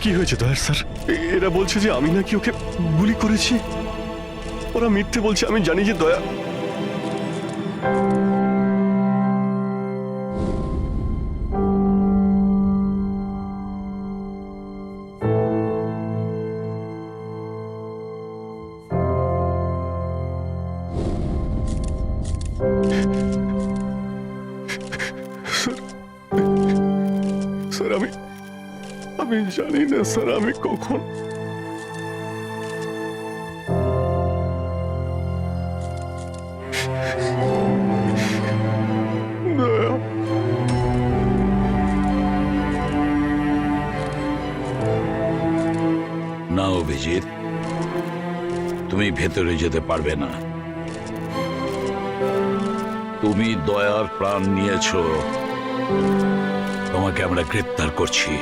কি হয়েছে দয়ার স্যার? এরা বলছে যে আমি নাকি ওকে গুলি করেছি। ওরা মিথ্যে বলছে, আমি জানি যে দয়া। স্যার আমি জানি না স্যার আমি কখন। না অভিজিৎ, তুমি ভেতরে যেতে পারবে না। তুমি দয়ার প্রাণ নিয়েছো, তোমাকে আমরা গ্রেপ্তার করছি।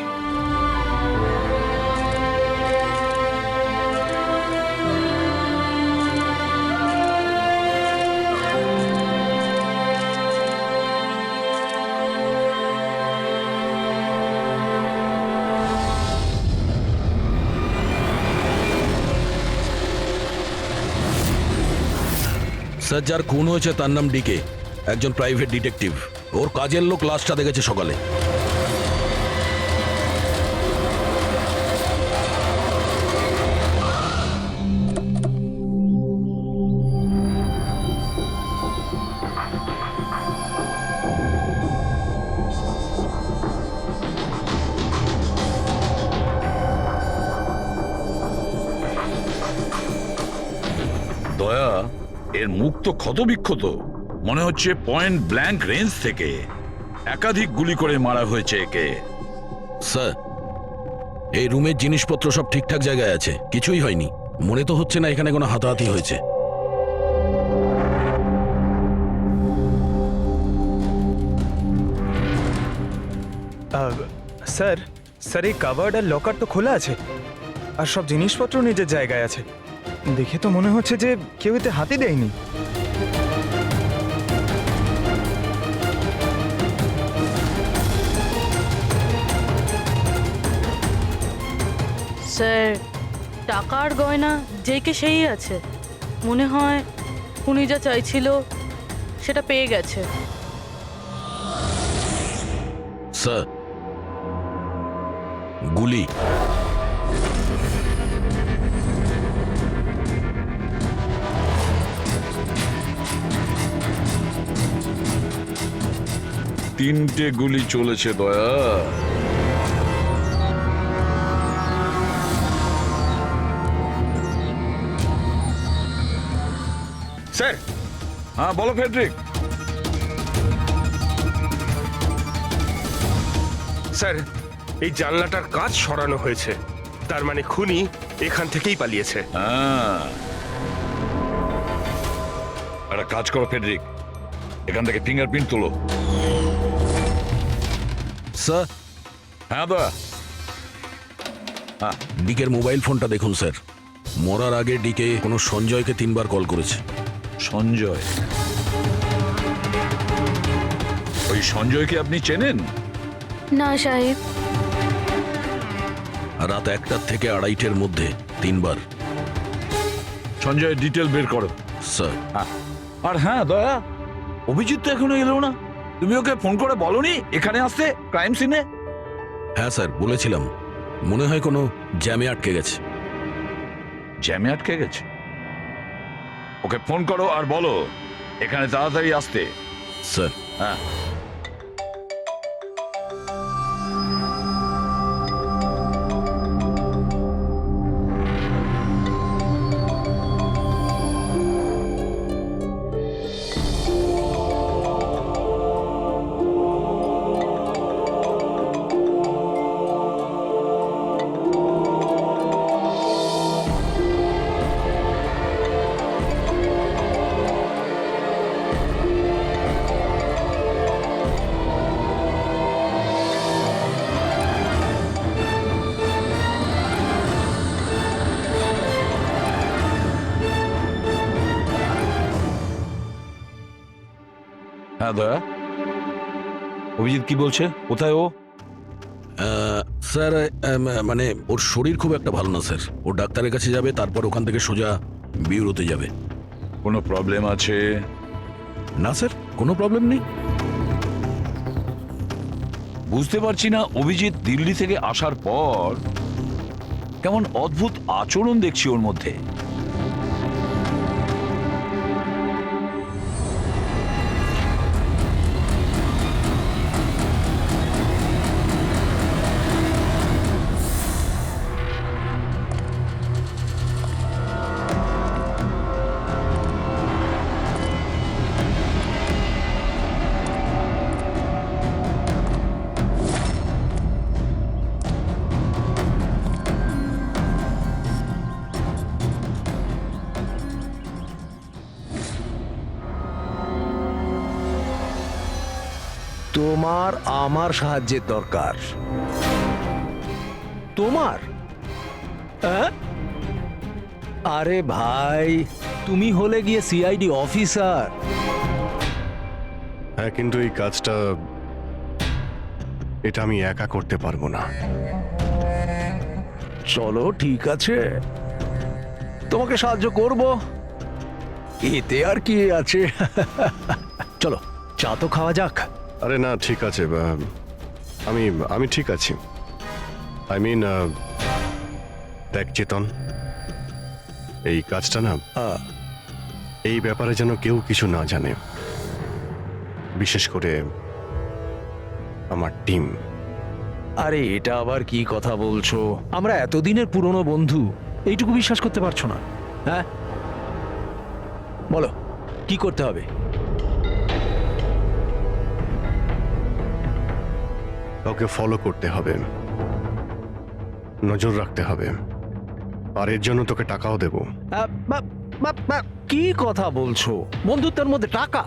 স্যার, যার খুন হয়েছে তার নাম ডিকে, একজন প্রাইভেট ডিটেকটিভ। ওর কাজের লোক লাশটা দেখেছে সকালে। দয়া, এর মুখ তো ক্ষতবিক্ষত, মনে হচ্ছে পয়েন্ট ব্ল্যাঙ্ক রেঞ্জ থেকে একাধিক গুলি করে মারা হয়েছে একে। স্যার, এই রুমের জিনিসপত্র সব ঠিকঠাক জায়গায় আছে, কিছুই হয়নি। মনে তো হচ্ছে না এখানে কোনো হাতাহাতি হয়েছে। স্যার স্যার এই কাভার্ড আর লকার তো খোলা আছে, আর সব জিনিসপত্র নিজের জায়গায় আছে। দেখে তো মনে হচ্ছে যে কেউ এতে হাতই দেয়নি। স্যার, টাকার গয়না যেকে সেই আছে। মনে হয় উনি যা চাইছিল সেটা পেয়ে গেছে। স্যার, গুলি। তিনটে গুলি চলেছে দয়া। স্যার। হ্যাঁ বলো ফেডরিক। স্যার, এই জানলাটার কাঁচ সরানো হয়েছে, তার মানে খুনি এখান থেকেই পালিয়েছে। হ্যাঁ, একটা কাজ করো ফেডরিক, এখান থেকে ফিঙ্গারপ্রিন্ট তোলো। স্যার। হ্যাঁ দয়া। হ্যাঁ, ডিকের মোবাইল ফোনটা দেখুন স্যার। মরার আগে ডিকে কোনো সঞ্জয়কে 3 বার কল করেছে। সঞ্জয়? ওই সঞ্জয়কে আপনি চেনেন? না সাহেব। রাত 1টার থেকে 2:30-এর মধ্যে 3 বার। সঞ্জয়ের ডিটেল বের করো। স্যার, আর হ্যাঁ দয়া, অভিজিৎ তো এখনো এলো না। তুমি ওকে ফোন করে বলনি এখানে আসতে ক্রাইম সিনে? হ্যাঁ স্যার, বলেছিলাম। মনে হয় কোনো জ্যামে আটকে গেছে। জ্যামে আটকে গেছে? ওকে ফোন করো আর বলো এখানে তাড়াতাড়ি আসতে। স্যার। হ্যাঁ। হ্যাঁ দয়া, অভিজিৎ কি বলছে? কোথায় ও? স্যার, মানে ওর শরীর খুব একটা ভালো না স্যার। ও ডাক্তারের কাছে যাবে, তারপর ওখান থেকে সোজা বিউরোতে যাবে। কোনো প্রবলেম আছে? না স্যার, কোনো প্রবলেম নেই। বুঝতে পারছি না, অভিজিৎ দিল্লি থেকে আসার পর কেমন অদ্ভুত আচরণ দেখছি ওর মধ্যে। তোমার আমার সাহায্যের দরকার। তোমার? হ্যাঁ? আরে ভাই, তুমি হলে গিয়ে সিআইডি অফিসার। হ্যাঁ, কিন্তু এই কাজটা এটা আমি একা করতে পারবো না। চলো ঠিক আছে, তোমাকে সাহায্য করব, এতে আর কি আছে। চলো চা তো খাওয়া যাক। আরে না, ঠিক আছে, আমি আমি ঠিক আছি। আই মিন, দেখ চেতন, এই কাজটা না, এই ব্যাপারে যেন কেউ কিছু না জানে, বিশেষ করে আমার টিম। আরে এটা আবার কি কথা বলছো? আমরা এতদিনের পুরনো বন্ধু, এইটুকু বিশ্বাস করতে পারছো না? হ্যাঁ বলো, কি করতে হবে? কাউকে ফলো করতে হবে, নজর রাখতে হবে, আর এর জন্য তোকে টাকাও দেব। কি কথা বলছো? বন্ধুত্বের মধ্যে টাকা?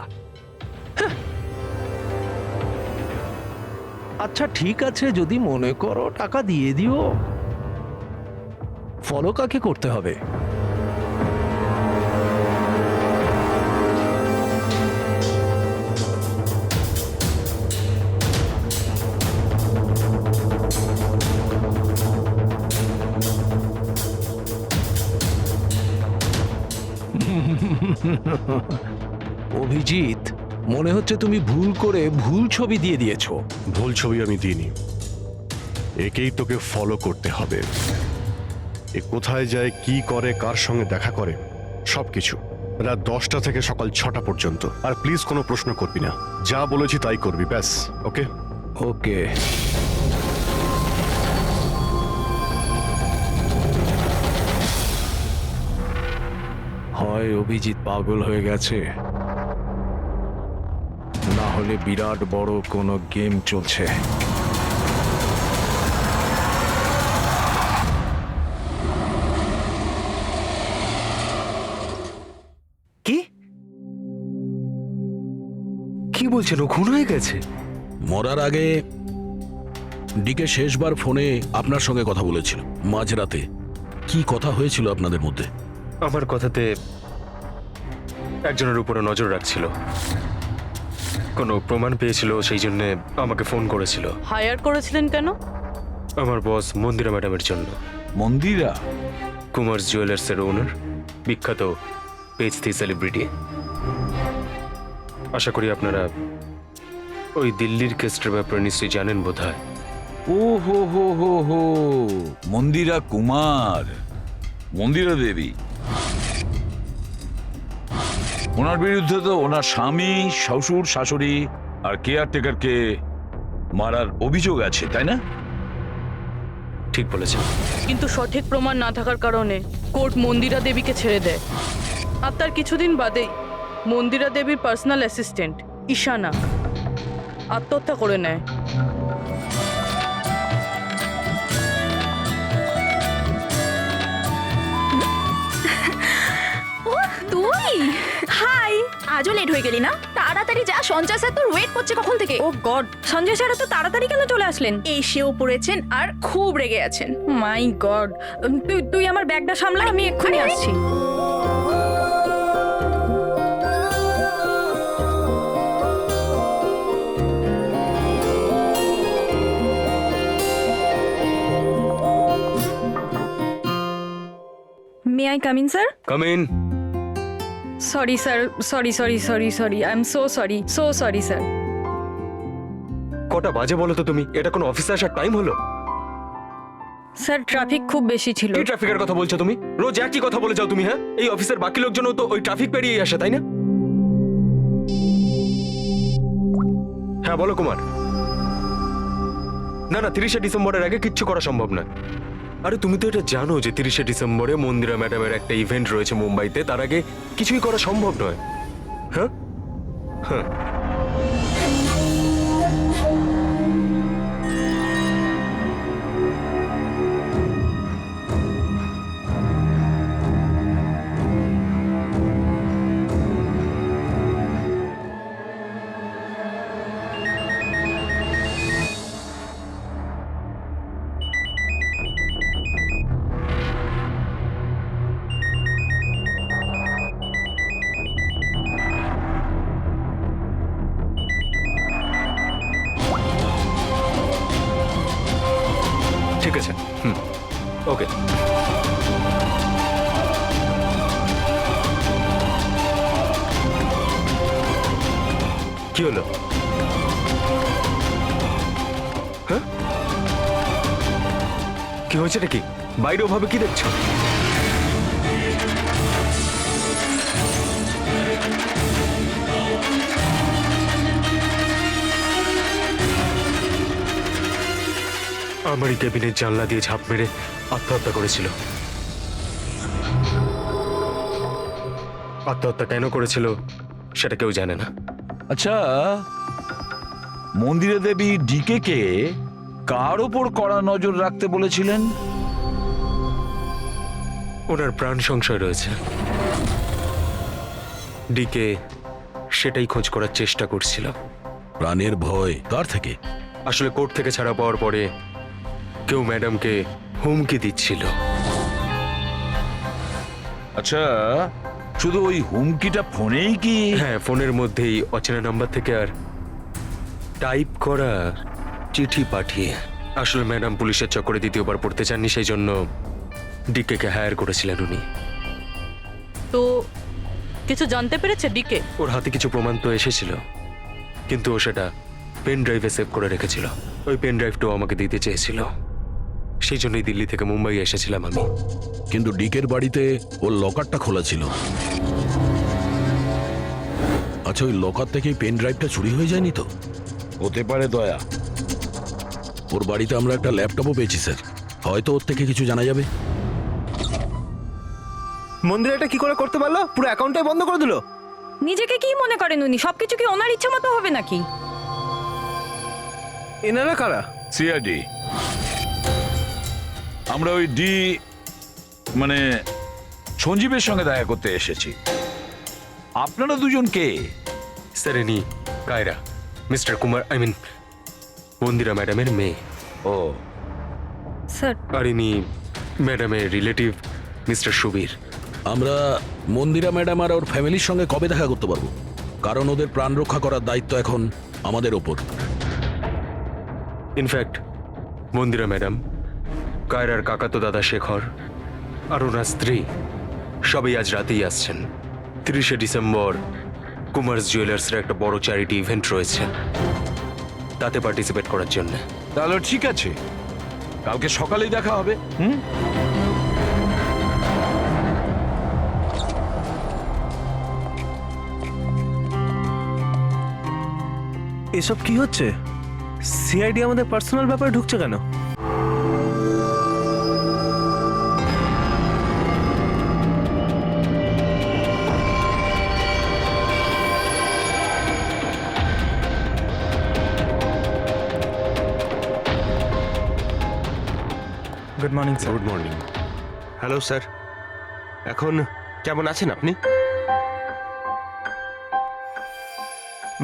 হ্যাঁ। আচ্ছা ঠিক আছে, যদি মনে করো টাকা দিয়ে দিও। ফলো কাকে করতে হবে? অভিজিৎ, মনে হচ্ছে তুমি ভুল করে ভুল ছবি দিয়ে দিয়েছো। ভুল ছবি আমি দিইনি, একেই তোকে ফলো করতে হবে। এ কোথায় যায়, কি করে, কার সঙ্গে দেখা করে, সবকিছু রাত 10টা থেকে সকাল 6টা পর্যন্ত। আর প্লিজ কোনো প্রশ্ন করবি না, যা বলেছি তাই করবি, ব্যাস। ওকে? ওকে। হয় অভিজিৎ পাগল হয়ে গেছে, না হলে বিরাট বড় কোনো গেম চলছে। কি কি বলছেন? ও খুন হয়ে গেছে? মরার আগে ডিকে শেষবার ফোনে আপনার সঙ্গে কথা বলেছিল মাঝরাতে। কি কথা হয়েছিল আপনাদের মধ্যে? আমার কথাতে একজনের উপরে নজর রাখছিল, কোনো প্রমাণ পেয়েছিল, সেই জন্য আমাকে ফোন করেছিল। হায়ার করেছিলেন কেন? আমার বস মন্দিরা ম্যাডামের জন্য। মন্দিরা? কুমার জুয়েলার্সের ওনার, বিখ্যাত পেজথি সেলিব্রিটি। আশা করি আপনারা ওই দিল্লির কেসটার ব্যাপারে নিশ্চয়ই জানেন বোধহয়। ও হো হো হো হো, মন্দিরা কুমার, মন্দিরা দেবী। ওনার বিরুদ্ধে তো ওনার স্বামী, শ্বশুর, শাশুড়ি আর কেয়ারটেকারকে মারার অভিযোগ আছে, তাই না? ঠিক বলেছেন। কিন্তু সঠিক প্রমাণ না থাকার কারণে কোর্ট মন্দিরা দেবীকে ছেড়ে দেয়। আর তার কিছুদিন বাদেই মন্দিরা দেবীর পার্সোনাল অ্যাসিস্ট্যান্ট ঈশানা আত্মহত্যা করে নেয়। তুই হাই, আজও লেট হয়ে গেলি না? তাড়াতাড়ি যা, সঞ্জয় স্যার তোর ওয়েট করছে কখন থেকে। ও গড, সঞ্জয় স্যার তো তাড়াতাড়ি কেন চলে আসলেন? এসেও পড়েছেন আর খুব রেগে আছেন। মাই গড, তুই আমার ব্যাগটা সামলা, আমি এক্ষুনি আসছি। May I come in sir? Come in. Sorry sir, sorry I am so sorry sir. কটা বাজে বলো তো তুমি? এটা কোনো অফিসে আসার টাইম হলো? স্যার ট্রাফিক খুব বেশি ছিল। কি ট্রাফিকের কথা বলছো তুমি? রোজ একই কথা বলে যাও তুমি। হ্যাঁ, এই অফিসের বাকি লোকজনও তো ওই ট্রাফিক পেরিয়ে আসে, তাই না? হ্যাঁ বলো কুমার। না না, 30শে ডিসেম্বরের আগে কিচ্ছু করা সম্ভব না। আরে তুমি তো এটা জানো যে 30শে ডিসেম্বরে মন্দিরা ম্যাডামের একটা ইভেন্ট রয়েছে মুম্বাইতে, তার আগে কিছুই করা সম্ভব নয়। হ্যাঁ হ্যাঁ, ঠিক আছে। ওকে। কি হলো? হ্যাঁ, কি হয়েছে নাকি? বাইরে ওভাবে কি দেখছো? আমারই কেবিনের জানলা দিয়ে ঝাঁপ মেরে আত্মহত্যা করেছিল। আত্মহত্যা কেন করেছিল সেটা কেউ জানে না। আচ্ছা, মন্দিরা দেবী ডিকে কে কার ওপর কড়া নজর রাখতে বলেছিলেন? ওনার প্রাণ সংশয় রয়েছে। ডিকে সেটাই খোঁজ করার চেষ্টা করছিল। প্রাণের ভয় কার থেকে? আসলে কোর্ট থেকে ছাড়া পাওয়ার পরে কেউ ম্যাডামকে হুমকি দিচ্ছিল। আচ্ছা, শুধু ওই হুমকিটা ফোনেই কি? হ্যাঁ, ফোনের মধ্যেই অচেনা নাম্বার থেকে আর টাইপ করা চিঠি পাঠিয়ে। আসলে ম্যাডাম পুলিশের চক্করে দ্বিতীয়বার পড়তে চাননি, সেই জন্য ডিকে কে হায়ার করেছিলেন উনি। তো কিছু জানতে পেরেছে ডিকে? ওর হাতে কিছু প্রমাণ তো এসেছিল, কিন্তু ও সেটা পেন ড্রাইভে সেভ করে রেখেছিল। ওই পেন ড্রাইভটাও আমাকে দিতে চেয়েছিল, সেই জন্যই দিল্লি থেকে মুম্বাই এসেছিলাম আমি। কিন্তু ডিকের বাড়িতে ওর লকারটা খোলা ছিল। আচ্ছা, ওই লকার থেকে পেন ড্রাইভটা চুরি হয়ে যায়নি তো? হতে পারে দয়া। ওর বাড়িতে আমরা একটা ল্যাপটপও পেয়েছি স্যার, হয়তো ওর থেকে কিছু জানা যাবে। মন্দিরাটা কি করে করতে পারলো? পুরো অ্যাকাউন্টটাই বন্ধ করে দিল। নিজেকে কি মনে করেন উনি? সবকিছু কি ওনার ইচ্ছা মতো হবে নাকি? এনারা কারা? সিআইডি। আমরা ওই মানে সঞ্জীবের সঙ্গে দেখা করতে এসেছি। আপনারা দুজন কে? স্যার, ইনি কায়রা, মিস্টার কুমার, মন্দিরা ম্যাডামের মেয়ে। ও স্যার আর ইনি ম্যাডামের রিলেটিভ মিস্টার সুবীর। আমরা মন্দিরা ম্যাডাম আর ওর ফ্যামিলির সঙ্গে কবে দেখা করতে পারবো? কারণ ওদের প্রাণ রক্ষা করার দায়িত্ব এখন আমাদের ওপর। ইনফ্যাক্ট মন্দিরা ম্যাডাম, কায়রার কাকাতো দাদা শেখর আর ওনার স্ত্রী সবাই আজ রাতেই আসছেন। 30শে ডিসেম্বর কুমার্স জুয়েলার্সের একটা বড় চ্যারিটি ইভেন্ট রয়েছে, তাতে পার্টিসিপেট করার জন্য। তাহলে ঠিক আছে, কালকে সকালেই দেখা হবে। এসব কি হচ্ছে? সিআইডি আমাদের পার্সোনাল ব্যাপারে ঢুকছে কেন? Good morning sir. Good morning. Hello sir, এখন কেমন আছেন আপনি?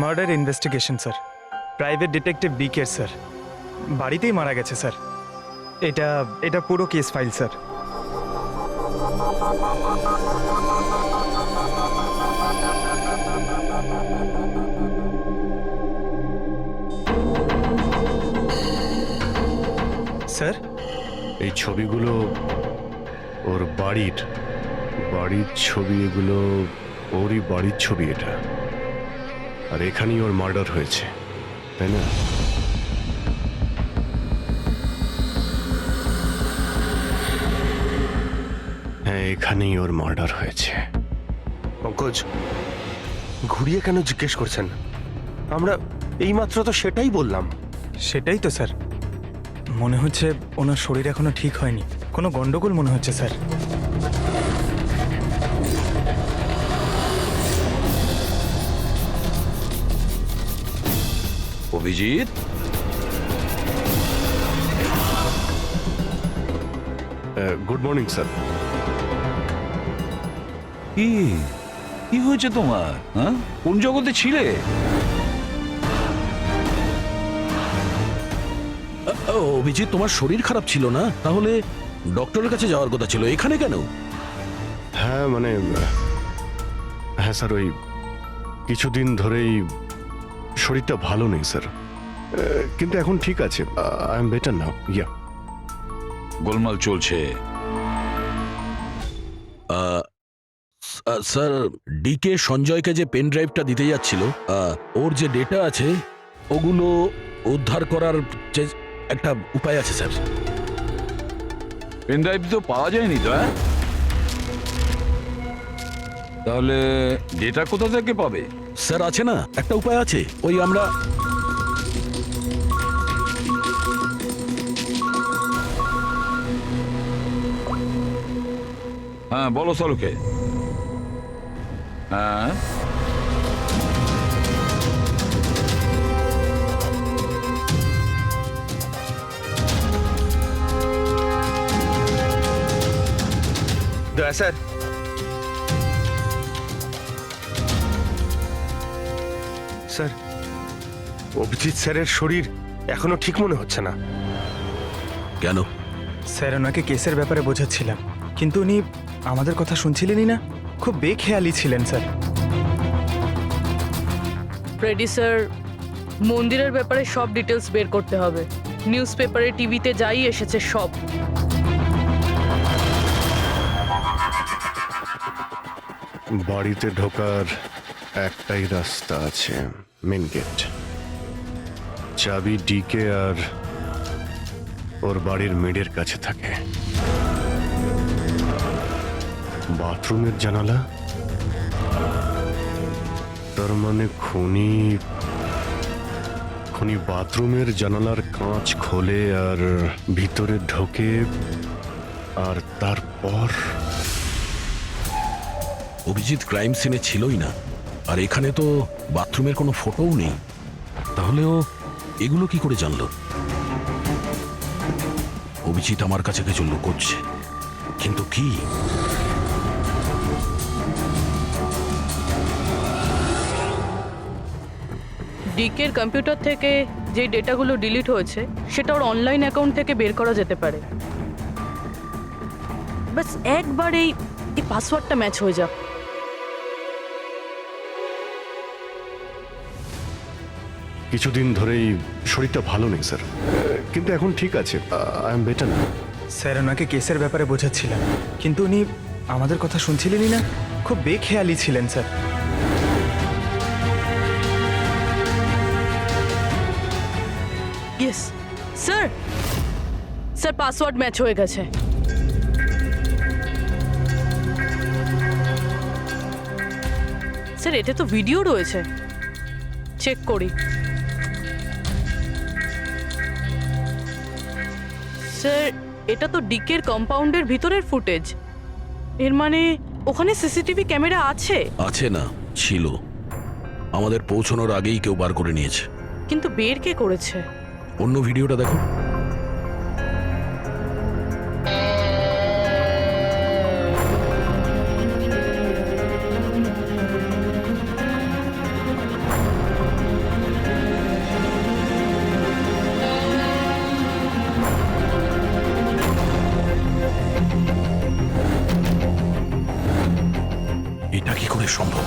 Murder investigation sir, private detective DK sir, বাড়িতেই মারা গেছে স্যার। এটা পুরো কেস ফাইল স্যার। স্যার, এই ছবিগুলো ওর বাড়ির ছবি, এগুলো ওরই বাড়ির ছবি এটা। আর এখানেই ওর মার্ডার হয়েছে, তাই না? হ্যাঁ, এখানেই ওর মার্ডার হয়েছে। পঙ্কজ, ঘুরিয়ে কেন জিজ্ঞেস করছেন? আমরা এইমাত্র তো সেটাই বললাম। সেটাই তো স্যার, মনে হচ্ছে ওনার শরীর এখনো ঠিক হয়নি, কোনো গন্ডগোল মনে হচ্ছে sir. Abhijit, good morning sir. কি কি হয়েছে তোমার? হ্যাঁ, কোন জগতে ছিলে? অভিজিৎ, তোমার শরীর খারাপ ছিল না? তাহলে ডক্টরের কাছে যাওয়ার কথা ছিল, এখানে কেন? হ্যাঁ মানে হ্যাঁ স্যার, ওই কিছুদিন ধরেই শরীরটা ভালো নেই স্যার, কিন্তু এখন ঠিক আছে। I am better now. Yeah, গোলমাল চলছে। স্যার, ডিকে সঞ্জয়কে যে পেন ড্রাইভটা দিতে যাচ্ছিল, ওর যে ডেটা আছে ওগুলো উদ্ধার করার যে একটা উপায় আছে স্যার। পেন ড্রাইভ তো পাওয়া যায়নি তো। হ্যাঁ, তাহলে ডেটা কোথা থেকে পাবে? স্যার, আছে না একটা উপায় আছে, ওই আমরা হ্যাঁ, বলো সলোকে। হ্যাঁ, দয়া স্যার, স্যার, অভিজিৎ স্যারের শরীর এখনো ঠিক মনে হচ্ছে না। কেন? স্যার, ওনাকে কেসের ব্যাপারে বোঝাচ্ছিলাম, কিন্তু উনি আমাদের কথা শুনছিলেনই না, খুব বেখেয়ালি ছিলেন স্যার। রেডি স্যার, মন্দিরের ব্যাপারে সব ডিটেলস বের করতে হবে। নিউজ পেপারে, টিভিতে যাই এসেছে সব। বাড়িতে ঢোকার একটাই রাস্তা আছে, মেন গেট। চাবি ডিকে আর ওর বাড়ির মেডের কাছে থাকে। বাথরুমের জানালা, তার মানে খুনি বাথরুমের জানালার কাঁচ খোলে আর ভিতরে ঢোকে, আর তারপর অভিজিৎ ক্রাইম সিনে ছিলই না, আর এখানে তো বাথরুমের কোনো ফটোও নেই। তাহলে ও এগুলো কি করে জানলো? অভিজিৎ আমার কাছে কিছু লুকোচ্ছে, কিন্তু কি? ডিকের কম্পিউটার থেকে যে ডেটাগুলো ডিলিট হয়েছে সেটা ওর অনলাইন অ্যাকাউন্ট থেকে বের করা যেতে পারে। বাস একবার এই পাসওয়ার্ডটা ম্যাচ হয়ে যাক। কিছুদিন ধরেই শরীরটা ভালো নেই স্যার, কিন্তু এখন ঠিক আছে, আই এম বেটার না। স্যার ওনাকে কেসের ব্যাপারে বোঝাচ্ছিলেন, কিন্তু উনি আমাদের কথা শুনছিলেনই না। খুব বেখেয়ালি ছিলেন sir. Yes sir, sir password match হয়ে গেছে। স্যার এতে তো ভিডিও রয়েছে, চেক করি। স্যার এটা তো ডিকের কম্পাউন্ডের ভিতরের ফুটেজ, এর মানে ওখানে সিসিটিভি ক্যামেরা আছে। আছে না, ছিল। আমাদের পৌঁছানোর আগেই কেউ বার করে নিয়েছে। কিন্তু বের কে করেছে? অন্য ভিডিওটা দেখো। এটা কি করে সম্ভব?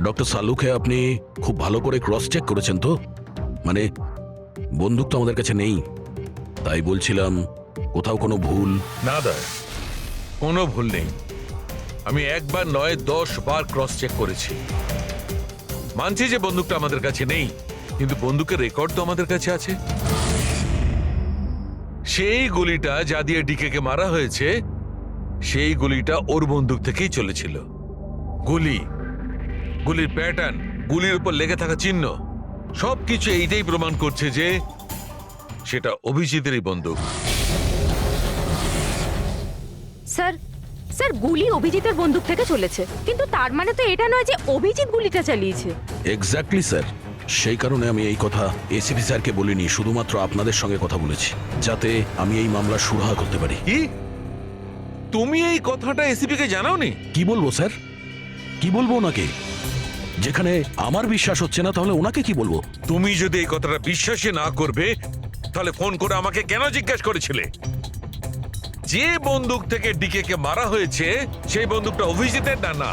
ডক্টর সালুকে আপনি খুব ভালো করে ক্রস চেক করেছেন তো? মানে বন্দুক তো আমাদের কাছে নেই, তাই বলছিলাম কোথাও কোনো ভুল? না দা, কোনো ভুল নেই। আমি একবার নয় 10 বার ক্রস চেক করেছি। মানছি যে বন্দুকটা আমাদের কাছে নেই, কিন্তু বন্দুকের রেকর্ড তো আমাদের কাছে আছে। সেই গুলিটা যা দিয়ে ডিকে কে মারা হয়েছে, সেই গুলিটা ওর বন্দুক থেকেই চলেছিল। গুলির প্যাটার্ন, গুলির উপর লেগে থাকা চিহ্ন, সবকিছু এইটাই প্রমাণ করছে যে সেটা অভিজিতেরই বন্দুক। স্যার স্যার গুলি অভিজিতের বন্দুক থেকে চলেছে, কিন্তু তার মানে তো এটা নয় যে অভিজিৎ গুলিটা চালিয়েছে। এক্স্যাক্টলি স্যার, সেই কারণে আমি এই কথা এসিপি স্যারকে বলিনি, শুধুমাত্র আপনাদের সঙ্গে কথা বলেছি, যাতে আমি এই মামলা সুরাহা করতে পারি। কি তুমি এই কথাটা এসিপি কে জানাওনি? কি বলবো স্যার, কি বলবো ওনাকে? যেখানে আমার বিশ্বাস হচ্ছে না, তাহলে ওনাকে কি বলবো? তুমি যদি এই কথাটা বিশ্বাসই না করবে, তাহলে ফোন করে আমাকে কেন জিজ্ঞেস করেছিলে? যে বন্দুক থেকে ডিকে কে মারা হয়েছে সেই বন্দুকটা অভিজিতের না?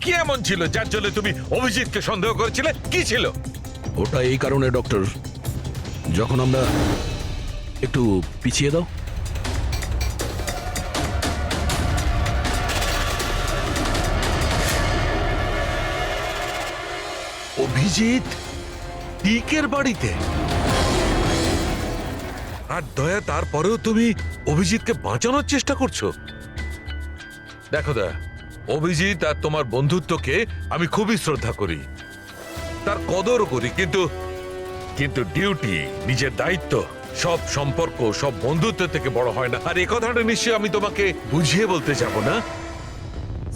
কি এমন ছিল যার জন্য তুমি অভিজিৎকে সন্দেহ করেছিলে? কি ছিল ওটা? এই কারণে ডক্টর, যখন আমরা একটু পিছিয়ে দাও। অভিজিৎ ডিকের বাড়িতে, আর দয়া তারপরেও তুমি অভিজিৎকে বাঁচানোর চেষ্টা করছো। দেখো দয়া, অভিজিৎ আর তোমার বন্ধুত্বকে আমি খুবই শ্রদ্ধা করি, তার কদর করি, কিন্তু ডিউটি, নিজের দায়িত্ব, সব সম্পর্ক, সব বন্ধুত্ব থেকে বড় হয় না। আর এই কথাটা নিশ্চয়ই আমি তোমাকে বুঝিয়ে বলতে যাব না।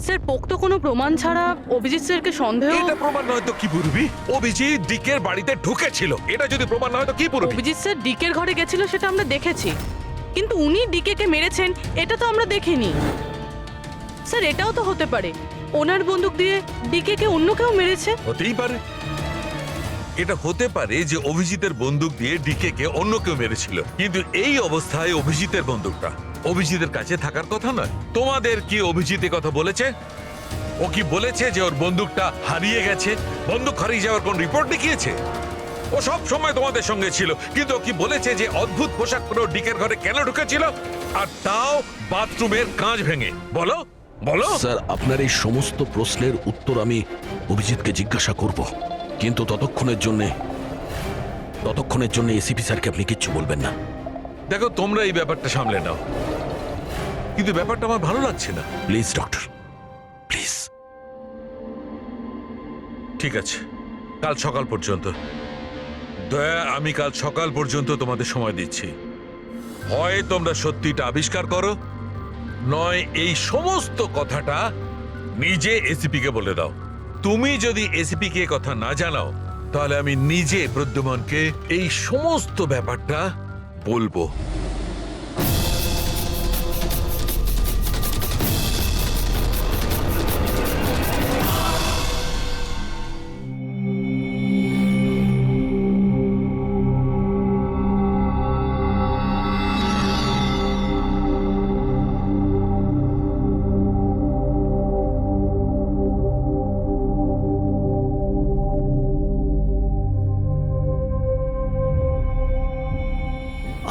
স্যার পোক্ত কোনো প্রমাণ ছাড়া অভিজিৎ স্যারকে সন্দেহ? এটা প্রমাণ নয় তো কি পুরবি? অভিজিৎ ডিকের বাড়িতে ঢুকেছিল, এটা যদি প্রমাণ নয় তো কি পুরবি? অভিজিৎ স্যার ডিকের ঘরে গেছিল সেটা আমরা দেখেছি, কিন্তু উনি ডিকে কে মেরেছেন এটা তো আমরা দেখিনি। স্যার এটাও তো হতে পারে ওনার বন্দুক দিয়ে ডিকে কে অন্য কেউ মেরেছে। হতেই পারে, এটা হতে পারে যে অভিজিতের বন্দুক দিয়ে ডিকে কে অন্য কেউ মেরেছিল, কিন্তু এই অবস্থায় অভিজিতের বন্দুকটা অভিজিতের কাছে থাকার কথা নয়। তোমাদের কি অভিজিৎ এ কথা বলেছে? ও কি বলেছে যে ওর বন্দুকটা হারিয়ে গেছে? বন্দুক হারিয়ে যাওয়ার কোন রিপোর্ট দেখিয়েছে? ও সব সময় তোমাদের সঙ্গে ছিল, কিন্তু ও কি বলেছে যে অদ্ভুত পোশাক পরে ডিকের ঘরে কেন ঢুকেছিল, আর তাও বাথরুমের কাঁচ ভেঙে? বলো বলো। স্যার আপনার এই সমস্ত প্রশ্নের উত্তর আমি অভিজিৎকে জিজ্ঞাসা করব, কিন্তু ততক্ষণের জন্য এসিপি স্যারকে আপনি কিচ্ছু বলবেন না। দেখো তোমরা এই ব্যাপারটা সামলে নাও, কিন্তু ব্যাপারটা আমার ভালো লাগছে না। Please doctor, please. ঠিক আছে, কাল সকাল পর্যন্ত। দয়া, আমি কাল সকাল পর্যন্ত তোমাদের সময় দিচ্ছি। হয় তোমরা সত্যিটা আবিষ্কার করো, নয় এই সমস্ত কথাটা নিজে এসিপি কে বলে দাও। তুমি যদি এসিপি কে কথা না জানাও তাহলে আমি নিজে প্রদ্যুমনকে এই সমস্ত ব্যাপারটা বলবো।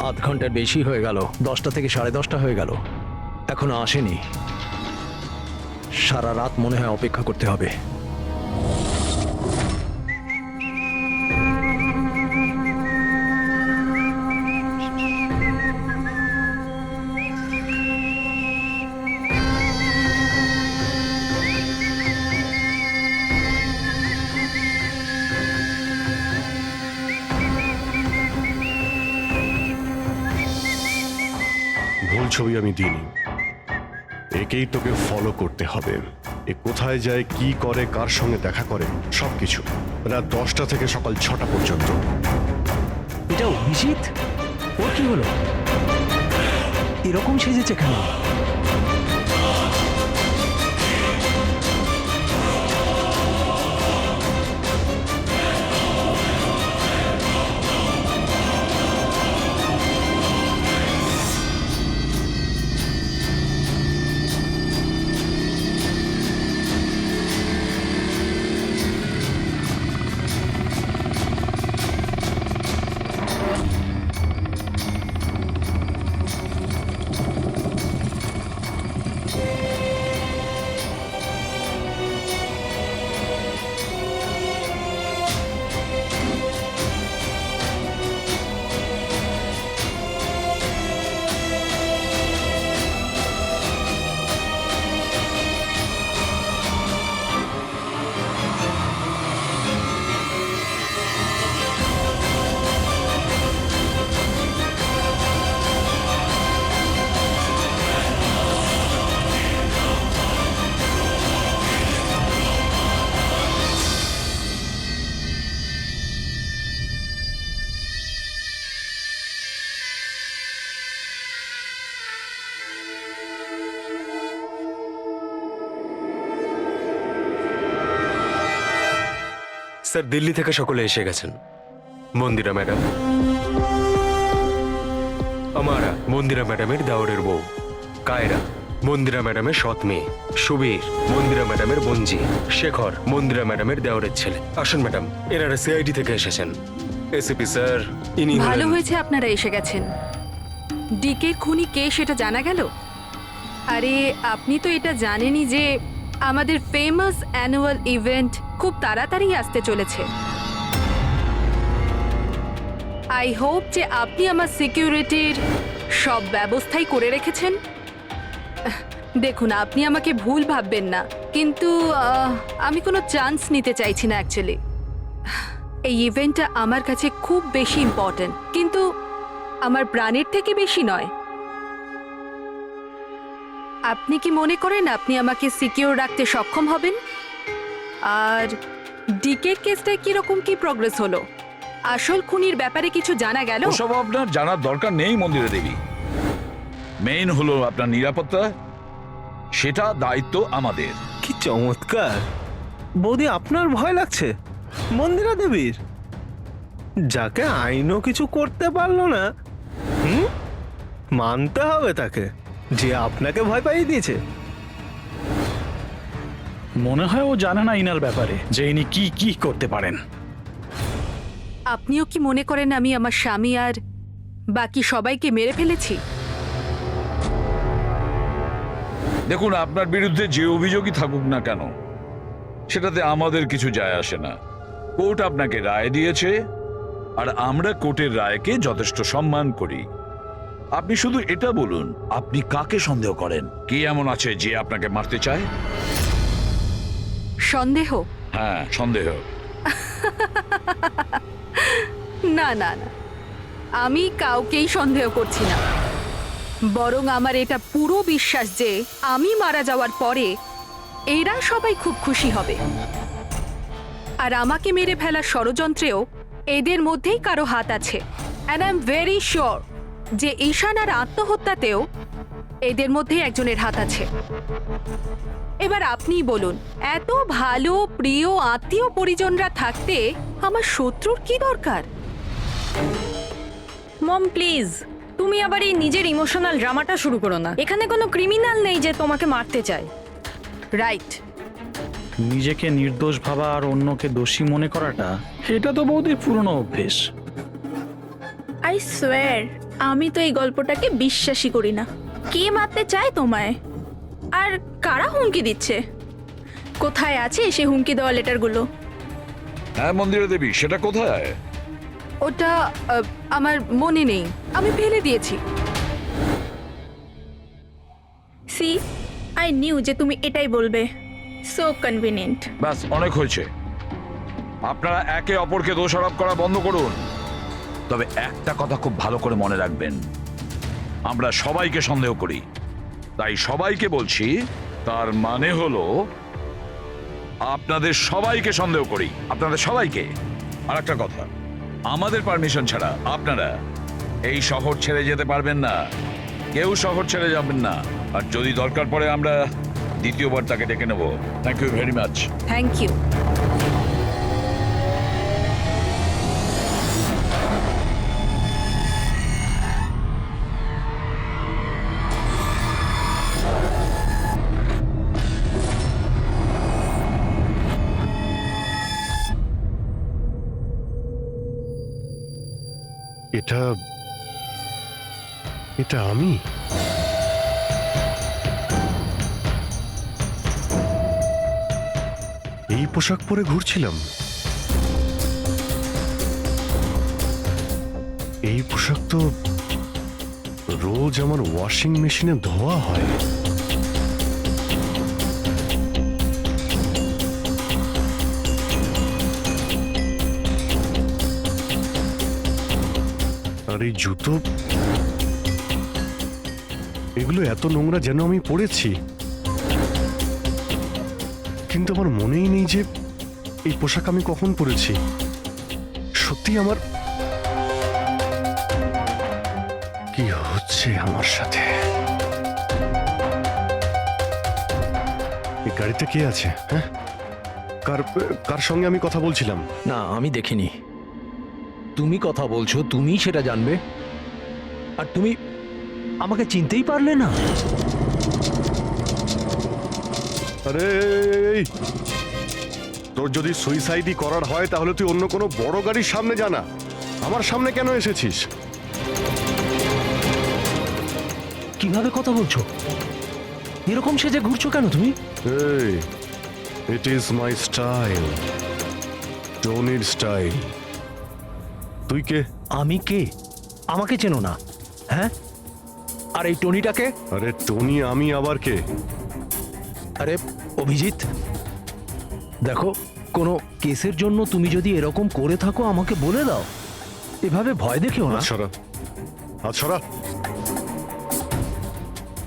আধ ঘন্টার বেশি হয়ে গেল, 10টা থেকে 10:30 হয়ে গেল, এখনো আসেনি। সারা রাত মনে হয় অপেক্ষা করতে হবে। ভুল ছবি আমি দিইনি, একেই তোকে ফলো করতে হবে। এ কোথায় যায়, কি করে, কার সঙ্গে দেখা করে, সবকিছু রাত 10টা থেকে সকাল 6টা পর্যন্ত। এটা অভিজিৎ? ওর কি হলো? এরকম সেজেছে কেন? স্যার, দিল্লি থেকে সকলে এসে গেছেন। মন্দিরা ম্যাডাম, আমারা মন্দিরা ম্যাডামের দাওরের বউ, কায়রা মন্দিরা ম্যাডামের সৎ মেয়ে, সুবীর মন্দিরা ম্যাডামের বোনজি, শেখর মন্দিরা ম্যাডামের দেওরের ছেলে। আসুন ম্যাডাম, এনারা সিআইডি থেকে এসেছেন। এসিপি স্যার, ইনি ভালো হলেন- হয়েছে আপনারা এসে গেছেন। ডিকের খুনি কে সেটা জানা গেল? আরে আপনি তো এটা জানেনই যে আমাদের ফেমাস অ্যানুয়াল ইভেন্ট খুব তাড়াতাড়ি আসতে চলেছে। আই হোপ যে আপনি আমার সিকিউরিটির সব ব্যবস্থাই করে রেখেছেন। দেখুন, আপনি আমাকে ভুল ভাববেন না, কিন্তু আমি কোনো চান্স নিতে চাইছি না অ্যাকচুয়ালি। এই ইভেন্টটা আমার কাছে খুব বেশি ইম্পর্ট্যান্ট, কিন্তু আমার প্রাণের থেকে বেশি নয়। আপনি কি মনে করেন আপনি আমাকে সিকিউর রাখতে সক্ষম হবেন? আর ডিকের কেসটায় কিরকম কি প্রগ্রেস হলো? আসল খুনির ব্যাপারে কিছু জানা গেল? ওসব আপনার জানার দরকার নেই মন্দিরা দেবী। মেইন হলো আপনার নিরাপত্তা, সেটা দায়িত্ব আমাদের। কি চমৎকার বৌদি, আপনার ভয় লাগছে মন্দিরা দেবীর, যাকে আইনও কিছু করতে পারলো না। মানতে হবে তাকে যে আপনাকে ভয় পাইয়ে দিয়েছে। মনে হয় ও জানে না ইনার ব্যাপারে যে ইনি কি কি করতে পারেন। আপনিও কি মনে করেন আমি আমার স্বামী আর বাকি সবাইকে মেরে ফেলেছি? দেখুন, আপনার বিরুদ্ধে যে অভিযোগই থাকুক না কেন, সেটাতে আমাদের কিছু যায় আসে না। কোর্ট আপনাকে রায় দিয়েছে, আর আমরা কোর্টের রায়কে যথেষ্ট সম্মান করি। আপনি শুধু এটা বলুন, আপনি কাকে সন্দেহ করেন? কে এমন আছে যে আপনাকে মারতে চায়? সন্দেহ? হ্যাঁ, সন্দেহ। না না না, আমি কাউকেই সন্দেহ করছি না। বরং আমার এটা পুরো বিশ্বাস যে আমি মারা যাওয়ার পরে এরা সবাই খুব খুশি হবে। আর আমাকে মেরে ফেলার ষড়যন্ত্রেও এদের মধ্যেই কারো হাত আছে। And I am very sure যে ঈশানার আত্মহত্যাতেও এদের মধ্যেই একজনের হাত আছে। এবার আপনিই বলুন, এত ভালো প্রিয় আত্মীয় পরিজনরা থাকতে আমার শত্রুর কি দরকার? মম প্লিজ, তুমি আবার এই নিজের ইমোশনাল ড্রামাটা শুরু করো না। এখানে কোনো ক্রিমিনাল নেই যে তোমাকে মারতে চায়, রাইট? নিজেকে নির্দোষ ভাবা আর অন্যকে দোষী মনে করাটা এটা তো বৌদির পুরনো অভ্যেস। আই সোয়ার আমি তো এই গল্পটাকে বিশ্বাসই করি না। কে মারতে চায় তোমায়? আর কারা হুমকি দিচ্ছে? কোথায় আছে সে হুমকি দেওয়া লেটারগুলো? হ্যাঁ মন্দিরা দেবী, সেটা কোথায়? ওটা আমার মনে নেই, আমি ফেলে দিয়েছি। সি, আই নিউ যে তুমি এটাই বলবে। So convenient. ব্যাস, অনেক হয়েছে। আপনারা একে অপরকে দোষারোপ করা বন্ধ করুন। তবে একটা কথা খুব ভালো করে মনে রাখবেন, আমরা সবাইকে সন্দেহ করি, তাই সবাইকে বলছি, তার মানে হলো আপনাদের সবাইকে সন্দেহ করি, আপনাদের সবাইকে। আর একটা কথা, আমাদের পারমিশন ছাড়া আপনারা এই শহর ছেড়ে যেতে পারবেন না। কেউ শহর ছেড়ে যাবেন না। আর যদি দরকার পড়ে আমরা দ্বিতীয়বার তাকে ডেকে নেব। Thank you very much. Thank you. এটা এটা আমি? এই পোশাক পরে ঘুরছিলাম? এই পোশাক তো রোজ আমার ওয়াশিং মেশিনে ধোয়া হয়। আর এই জুতো, এগুলো এত নোংরা যেন আমি পরেছি, কিন্তু আমার মনেই নেই যে এই পোশাক আমি কখন পরেছি। সত্যি আমার কি হচ্ছে আমার সাথে? এই গাড়িতে কে আছে? হ্যাঁ, কার কার সঙ্গে আমি কথা বলছিলাম? না, আমি দেখিনি। তুমি কথা বলছো, তুমি সেটা জানবে। আর তুমি আমাকে চিনতেই পারলে না? আরে এই, তোর যদি সুইসাইডই করার হয় তাহলে তুই অন্য কোনো বড় গাড়ির সামনে জানা, আমার সামনে কেন এসেছিস? কিভাবে কথা বলছো? এরকম সেজে ঘুরছো কেন তুমি? এই, ইট ইজ মাই স্টাইল, টনির স্টাইল। তুই কে? আমি কে? আমাকে চেনো না? হ্যাঁ, আর এই টনিটাকে? আরে টনি আমি আবার কে? আরে অভিজিৎ, দেখো, কোনো কেসের জন্য তুমি যদি এরকম করে থাকো আমাকে বলে দাও, এভাবে ভয় দেখেও না। আচ্ছা আচ্ছা,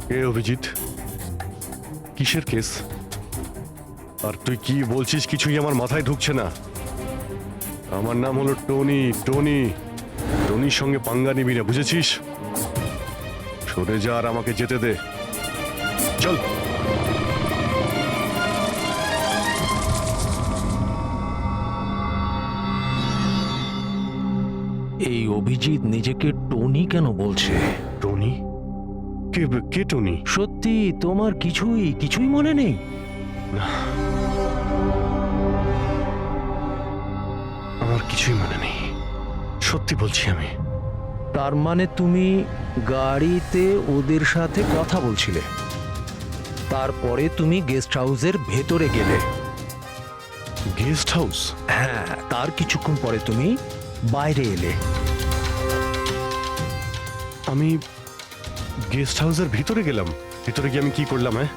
কে অভিজিৎ? কিসের কেস? আর তুই কি বলছিস কিছুই আমার মাথায় ঢুকছে না। আমার নাম হলো টনি। টনির সঙ্গে পাঙ্গা নিবি না, বুঝেছিস? সরে যা আর আমাকে যেতে দে। চল। এই অভিজিৎ নিজেকে টনি কেন বলছে? টনি? কে টনি? সত্যি তোমার কিছুই মনে নেই? না, আমার কিছুই মনে নেই, সত্যি বলছি আমি। তার মানে তুমি গাড়িতে ওদের সাথে কথা বলছিলে, তারপরে তুমি গেস্ট হাউসের ভেতরে গেলে। Guest house? হ্যাঁ, তার কিছুক্ষণ পরে তুমি বাইরে এলে। আমি গেস্ট হাউসের ভিতরে গেলাম? ভিতরে গিয়ে আমি কি করলাম? হ্যাঁ,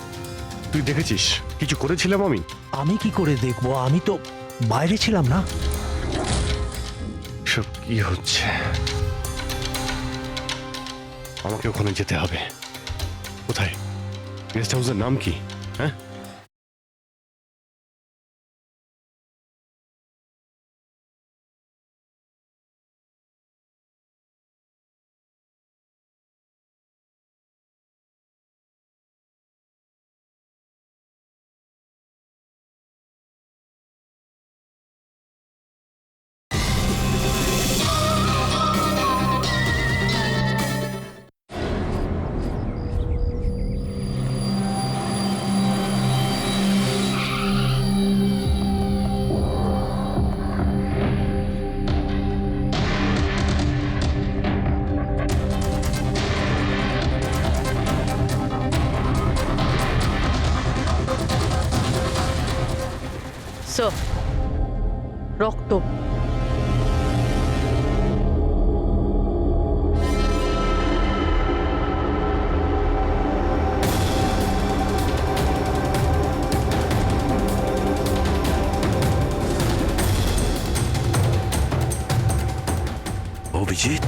তুই দেখেছিস কিছু করেছিলাম আমি? আমি কি করে দেখবো? আমি তো বাইরে ছিলাম না। সব কি হচ্ছে? আমাকে ওখানে যেতে হবে। কোথায়? গেস্ট হাউসের নাম কি? হ্যাঁ, স্যার রক্ত। অভিজিৎ,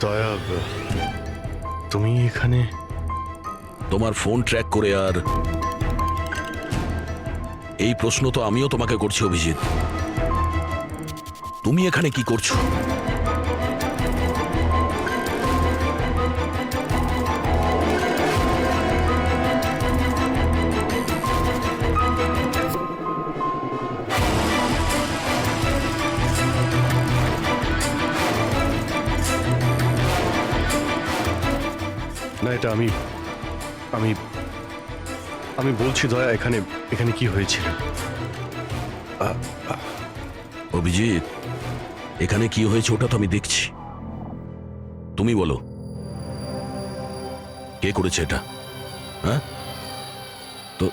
দয়া, তুমি এখানে? তোমার ফোন ট্র্যাক করে আর এই প্রশ্ন তো আমিও তোমাকে করছি অভিজিৎ। তুমি এখানে কি করছো? না, এটা আমি আমি আমি বলছি দয়া, এখানে এখানে কি হয়েছিল? অভিজিৎ, এখানে কি হয়েছে ওটা তো আমি দেখছি। তুমি বলো, কে করেছে এটা? হ্যাঁ, তো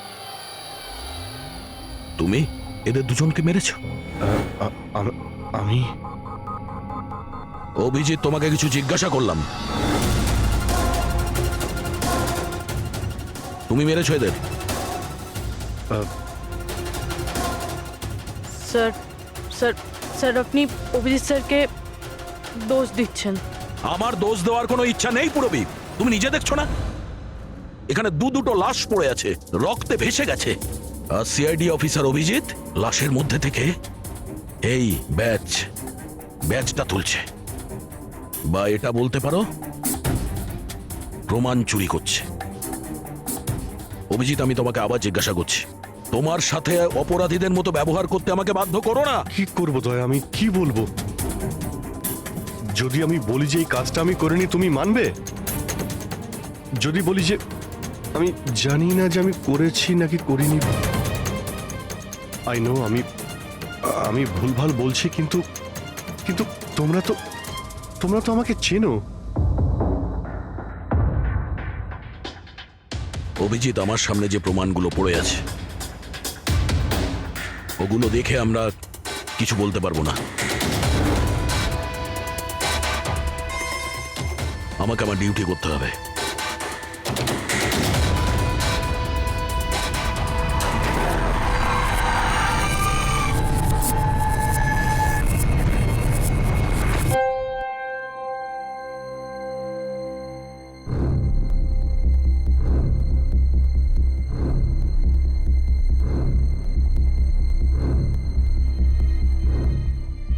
তুমি এদের দুজনকে মেরেছো? আমি অভিজিৎ, তোমাকে কিছু জিজ্ঞাসা করলাম। তুমি মেরেছো এদের? স্যার স্যার স্যার আপনি অভিজিৎ স্যারকে দোষ দিচ্ছেন। আমার দোষ দেওয়ার কোনো ইচ্ছা নেই পুরবী। তুমি নিজে দেখছো না এখানে দুটো লাশ পড়ে আছে, রক্তে ভেসে গেছে। আর সিআইডি অফিসার অভিজিৎ লাশের মধ্যে থেকে এই ব্যাজটা তুলছে, বা এটা বলতে পারো প্রমাণ চুরি করছে। অভিজিৎ, আমি তোমাকে আবার জিজ্ঞাসা করছি, তোমার সাথে অপরাধীদের মতো ব্যবহার করতে আমাকে বাধ্য করো না। কি করবো দয়া, আমি কি বলবো? যদি আমি বলি যে এই কাজটা আমি করিনি, তুমি মানবে? যদি বলি যে আমি জানি না যে আমি করেছি নাকি করিনি, আই নো আমি ভুলভাল বলছি, কিন্তু কিন্তু তোমরা তো আমাকে চেনো। অভিজিৎ, আমার সামনে যে প্রমাণগুলো পড়ে আছে ওগুলো দেখে আমরা কিছু বলতে পারবো না। আমাকে আমার ডিউটি করতে হবে।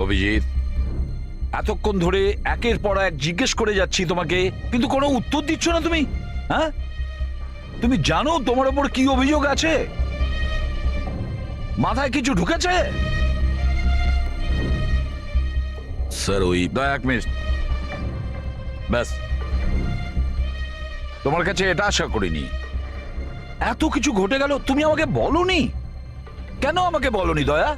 অভিজিৎ, এতক্ষণ ধরে একের পর এক জিজ্ঞেস করে যাচ্ছি তোমাকে, কিন্তু কোনো উত্তর দিচ্ছ না তুমি। হ্যাঁ, তুমি জানো তোমার উপর কি অভিযোগ আছে? মাথায় কিছু ঢুকেছে? স্যার, ওই এক মিনিট, ব্যাস। তোমার কাছে এটা আশা করিনি। এত কিছু ঘটে গেল, তুমি আমাকে বলনি কেন? আমাকে বলনি দয়া?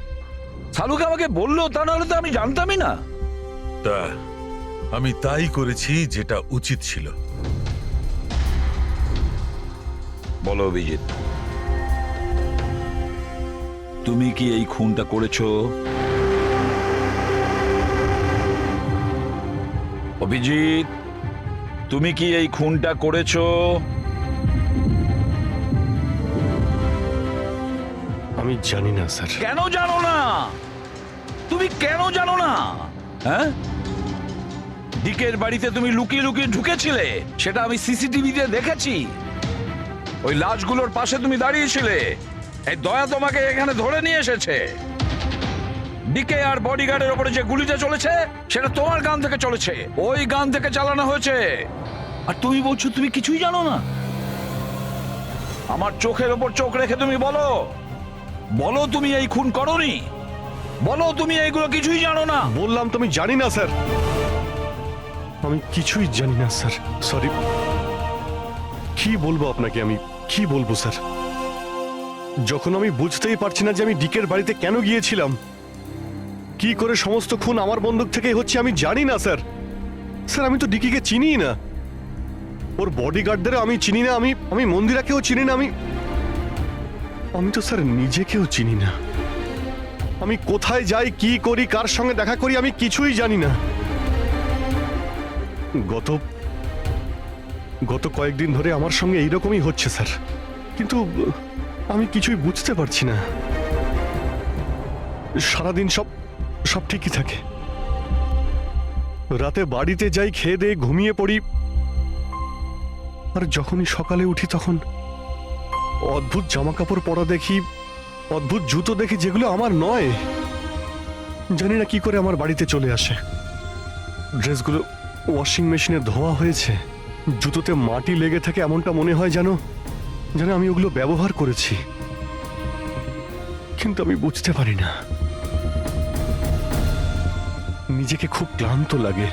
সালুকে আমাকে বললো, তা নাহলে তো আমি জানতামই না। তা আমি তাই করেছি যেটা উচিত ছিল। বলো অভিজিৎ, তুমি কি এই খুনটা করেছো? অভিজিৎ, তুমি কি এই খুনটা করেছো? আমি জানি না স্যার। কেন জানো না? তুমি কেন জানো না? হ্যাঁ, ডিকের বাড়িতে তুমি লুকিয়ে লুকিয়ে ঢুকেছিলে, সেটা আমি সিসিটিভিতে দেখেছি। ওই লাশগুলোর পাশে তুমি দাঁড়িয়েছিলে। এই দয়া তোমাকে এখানে ধরে নিয়ে এসেছে। ডিকে আর বডিগার্ডের উপরে যে গুলিটা চলেছে সেটা তোমার গান থেকে চলেছে, ওই গান থেকে চালানো হয়েছে। আর তুমি বলছো তুমি কিছুই জানো না? আমার চোখের ওপর চোখ রেখে তুমি বলো, বলো তুমি এই খুন করোনি। বলো তুমি এইগুলো কিছুই জানো না। বললাম তুমি জানি না স্যার, আমি কিছুই জানি না স্যার। সরি। কি বলবো আপনাকে, আমি কি বলবো স্যার? যখন আমি বুঝতেই পারছি না যে আমি ডিকের বাড়িতে কেন গিয়েছিলাম, কি করে সমস্ত খুন আমার বন্দুক থেকেই হচ্ছে, আমি জানি না স্যার। স্যার আমি তো ডিকিকে চিনি না, ওর বডিগার্ডদের আমি চিনি না, আমি মন্দিরাকেও চিনি না, আমি তো স্যার নিজেকেও চিনি না। আমি কোথায় যাই, কি করি, কার সঙ্গে দেখা করি, আমি কিছুই জানি না। গত কয়েকদিন ধরে আমার সঙ্গে এইরকমই হচ্ছে স্যার, কিন্তু আমি কিছুই বুঝতে পারছি না। সারাদিন সব ঠিকই থাকে, রাতে বাড়িতে যাই, খেয়ে দিয়ে ঘুমিয়ে পড়ি, আর যখনই সকালে উঠি তখন অদ্ভুত জামা কাপড় পরা দেখি, অদ্ভুত জুতো দেখি যেগুলো আমার নয়। জানি না কি করে আমার বাড়িতে চলে আসে। ড্রেসগুলো ওয়াশিং মেশিনে ধোয়া হয়েছে, জুতোতে মাটি লেগে থাকে, এমনটা মনে হয় যেন আমি ওগুলো ব্যবহার করেছি, কিন্তু আমি বুঝতে পারি না। নিজেকে খুব ক্লান্ত লাগে,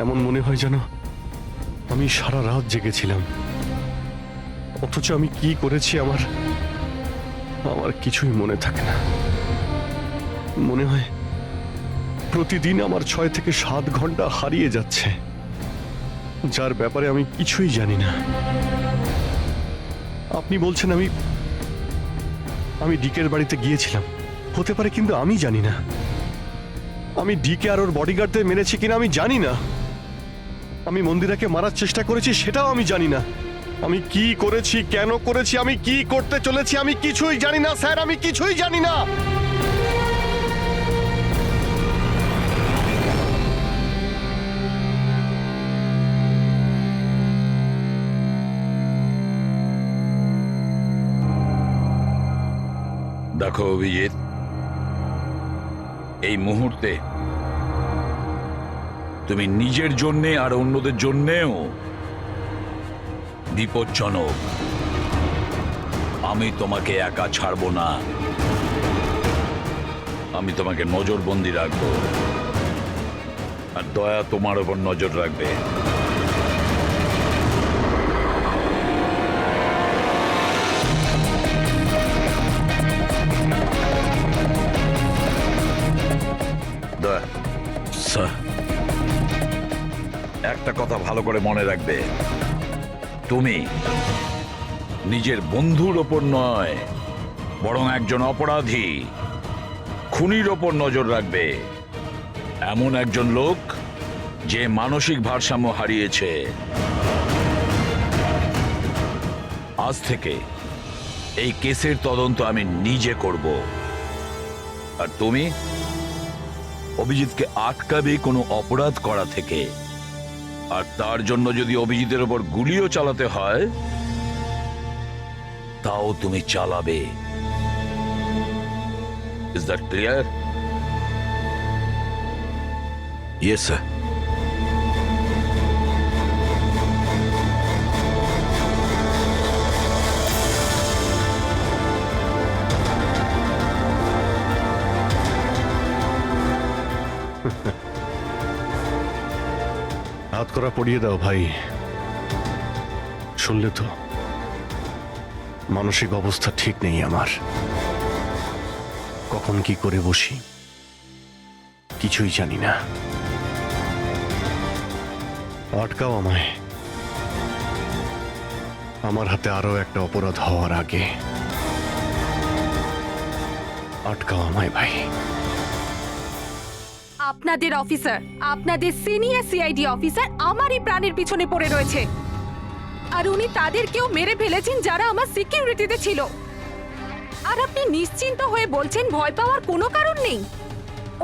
এমন মনে হয় যেন আমি সারা রাত জেগেছিলাম, অথচ আমি কি করেছি আমার কিছুই মনে থাকে না। মনে হয় প্রতিদিন আমার 6 থেকে 7 ঘন্টা হারিয়ে যাচ্ছে, যার ব্যাপারে আমি কিছুই জানি না। আপনি বলছেন আমি ডিকের বাড়িতে গিয়েছিলাম, হতে পারে, কিন্তু আমি জানি না। আমি ডিকে আর ওর বডিগার্ডদের মেরেছি কিনা আমি জানি না। আমি মন্দিরাকে মারার চেষ্টা করেছি সেটাও আমি জানি না। আমি কি করেছি, কেন করেছি, আমি কি করতে চলেছি, আমি কিছুই জানি না স্যার, আমি কিছুই জানি না। দেখো অভিজিৎ, এই মুহূর্তে তুমি নিজের জন্যে আর অন্যদের জন্যেও বিপজ্জনক। আমি তোমাকে একা ছাড়বো না, আমি তোমাকে নজরবন্দি রাখবো, আর দয়া তোমার ওপর নজর রাখবে। দয়া, স্যার, একটা কথা ভালো করে মনে রাখবে, তুমি নিজের বন্ধুর ওপর নয়, বরং একজন অপরাধী খুনির ওপর নজর রাখবে, এমন একজন লোক যে মানসিক ভারসাম্য হারিয়েছে। আজ থেকে এই কেসের তদন্ত আমি নিজে করব, আর তুমি অভিজিৎকে আটকাবে কোনো অপরাধ করা থেকে, আর তার জন্য যদি অভিজিতের ওপর গুলিও চালাতে হয় তাও তুমি চালাবে। Is that clear? Yes sir. হাত করা পড়িয়ে দাও ভাই। শুনলে তো, মানসিক অবস্থা ঠিক নেই আমার, কখন কি করে বসি কিছুই জানি না। আটকাও আমায়, আমার হাতে আরো একটা অপরাধ হওয়ার আগে। আটকাও আমায় ভাই। আপনাদের অফিসার, আপনাদের সিনিয়র সিআইডি অফিসার আমারই প্রাণের পিছনে পড়ে রয়েছে, আর উনি তাদেরকেও মেরে ফেলেছেন যারা আমার সিকিউরিটিতে ছিল। আর আপনি নিশ্চিন্ত হয়ে বলছেন ভয় পাওয়ার কোনো কারণ নেই।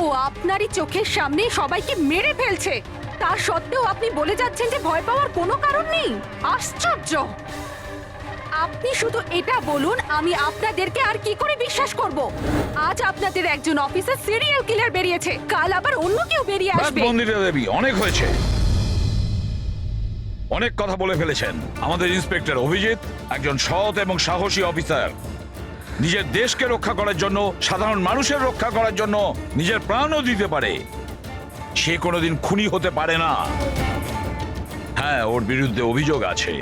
ও আপনারই চোখের সামনে সবাইকে মেরে ফেলছে, তা সত্ত্বেও আপনি বলে যাচ্ছেন যে ভয় পাওয়ার কোনো কারণ নেই। আশ্চর্য! আপনি শুধু এটা বলুন, আমি আপনাদেরকে আর কি করে বিশ্বাস করব? আজ আপনাদের একজন অফিসার সিরিয়াল কিলার বেরিয়েছে, কাল আবার অন্য কেউ বেরিয়ে আসবে। মন্দিরা দেবী, অনেক হয়েছে, অনেক কথা বলে ফেলেছেন। আমাদের ইন্সপেক্টর অভিজিৎ একজন সৎ এবং সাহসী অফিসার, নিজের দেশকে রক্ষা করার জন্য, সাধারণ মানুষের রক্ষা করার জন্য নিজের প্রাণও দিতে পারে। সে কোনোদিন খুনি হতে পারে না। হ্যাঁ, ওর বিরুদ্ধে অভিযোগ আছে,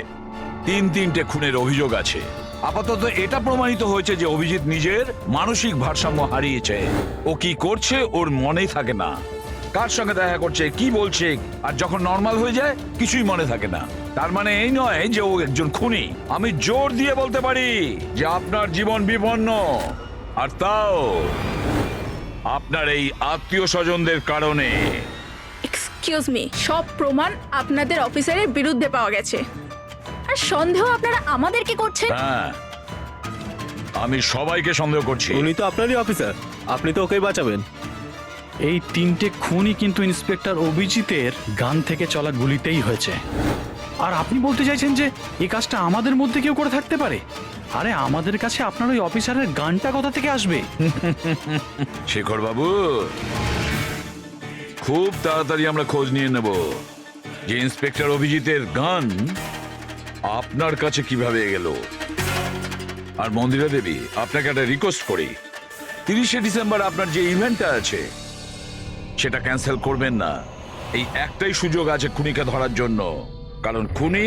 3-3টে খুনের অভিযোগ আছে। আপাতত এটা প্রমাণিত হয়েছে যে অভিজিৎ নিজের মানসিক ভারসাম্য হারিয়েছে। ও কি করছে ওর মনেই থাকে না। কার সঙ্গে দেখা করছে, কি বলছে, আর যখন নর্মাল হয়ে যায় কিছুই মনে থাকে না। তার মানে এই নয় যে ও একজন খুনি। আমি জোর দিয়ে বলতে পারি যে আপনার জীবন বিপন্ন, আর তাও আপনার এই আত্মীয় স্বজনদের কারণে। এক্সকিউজ মি, সব প্রমাণ আপনাদের অফিসারের বিরুদ্ধে পাওয়া গেছে, আর সন্দেহ আপনারা আমাদেরকে করছেন। হ্যাঁ, আমি সবাইকে সন্দেহ করছি। উনি তো আপনারই অফিসার, আপনি তো ওকেই বাঁচাবেন। এই 3টে খুনই কিন্তু ইন্সপেক্টর অভিজিতের গান থেকে চলা গুলিতেই হয়েছে। আর আপনি বলতে চাইছেন যে এই কাজটা আমাদের মধ্যে কেউ করে থাকতে পারে? আরে আমাদের কাছে আপনার ওই অফিসারের গানটা কোথা থেকে আসবে? শেখর বাবু, খুব তাড়াতাড়ি আমরা খোঁজ নিয়ে নেব যে ইন্সপেক্টর অভিজিতের গান আপনার কাছে কিভাবে গেল। আর মন্দিরা দেবী, আপনাকে একটা রিকোয়েস্ট করি, 30শে ডিসেম্বর আপনার যে ইভেন্টটা আছে সেটা ক্যান্সেল করবেন না। এই একটাই সুযোগ আছে খুনিকে ধরার জন্য, কারণ খুনি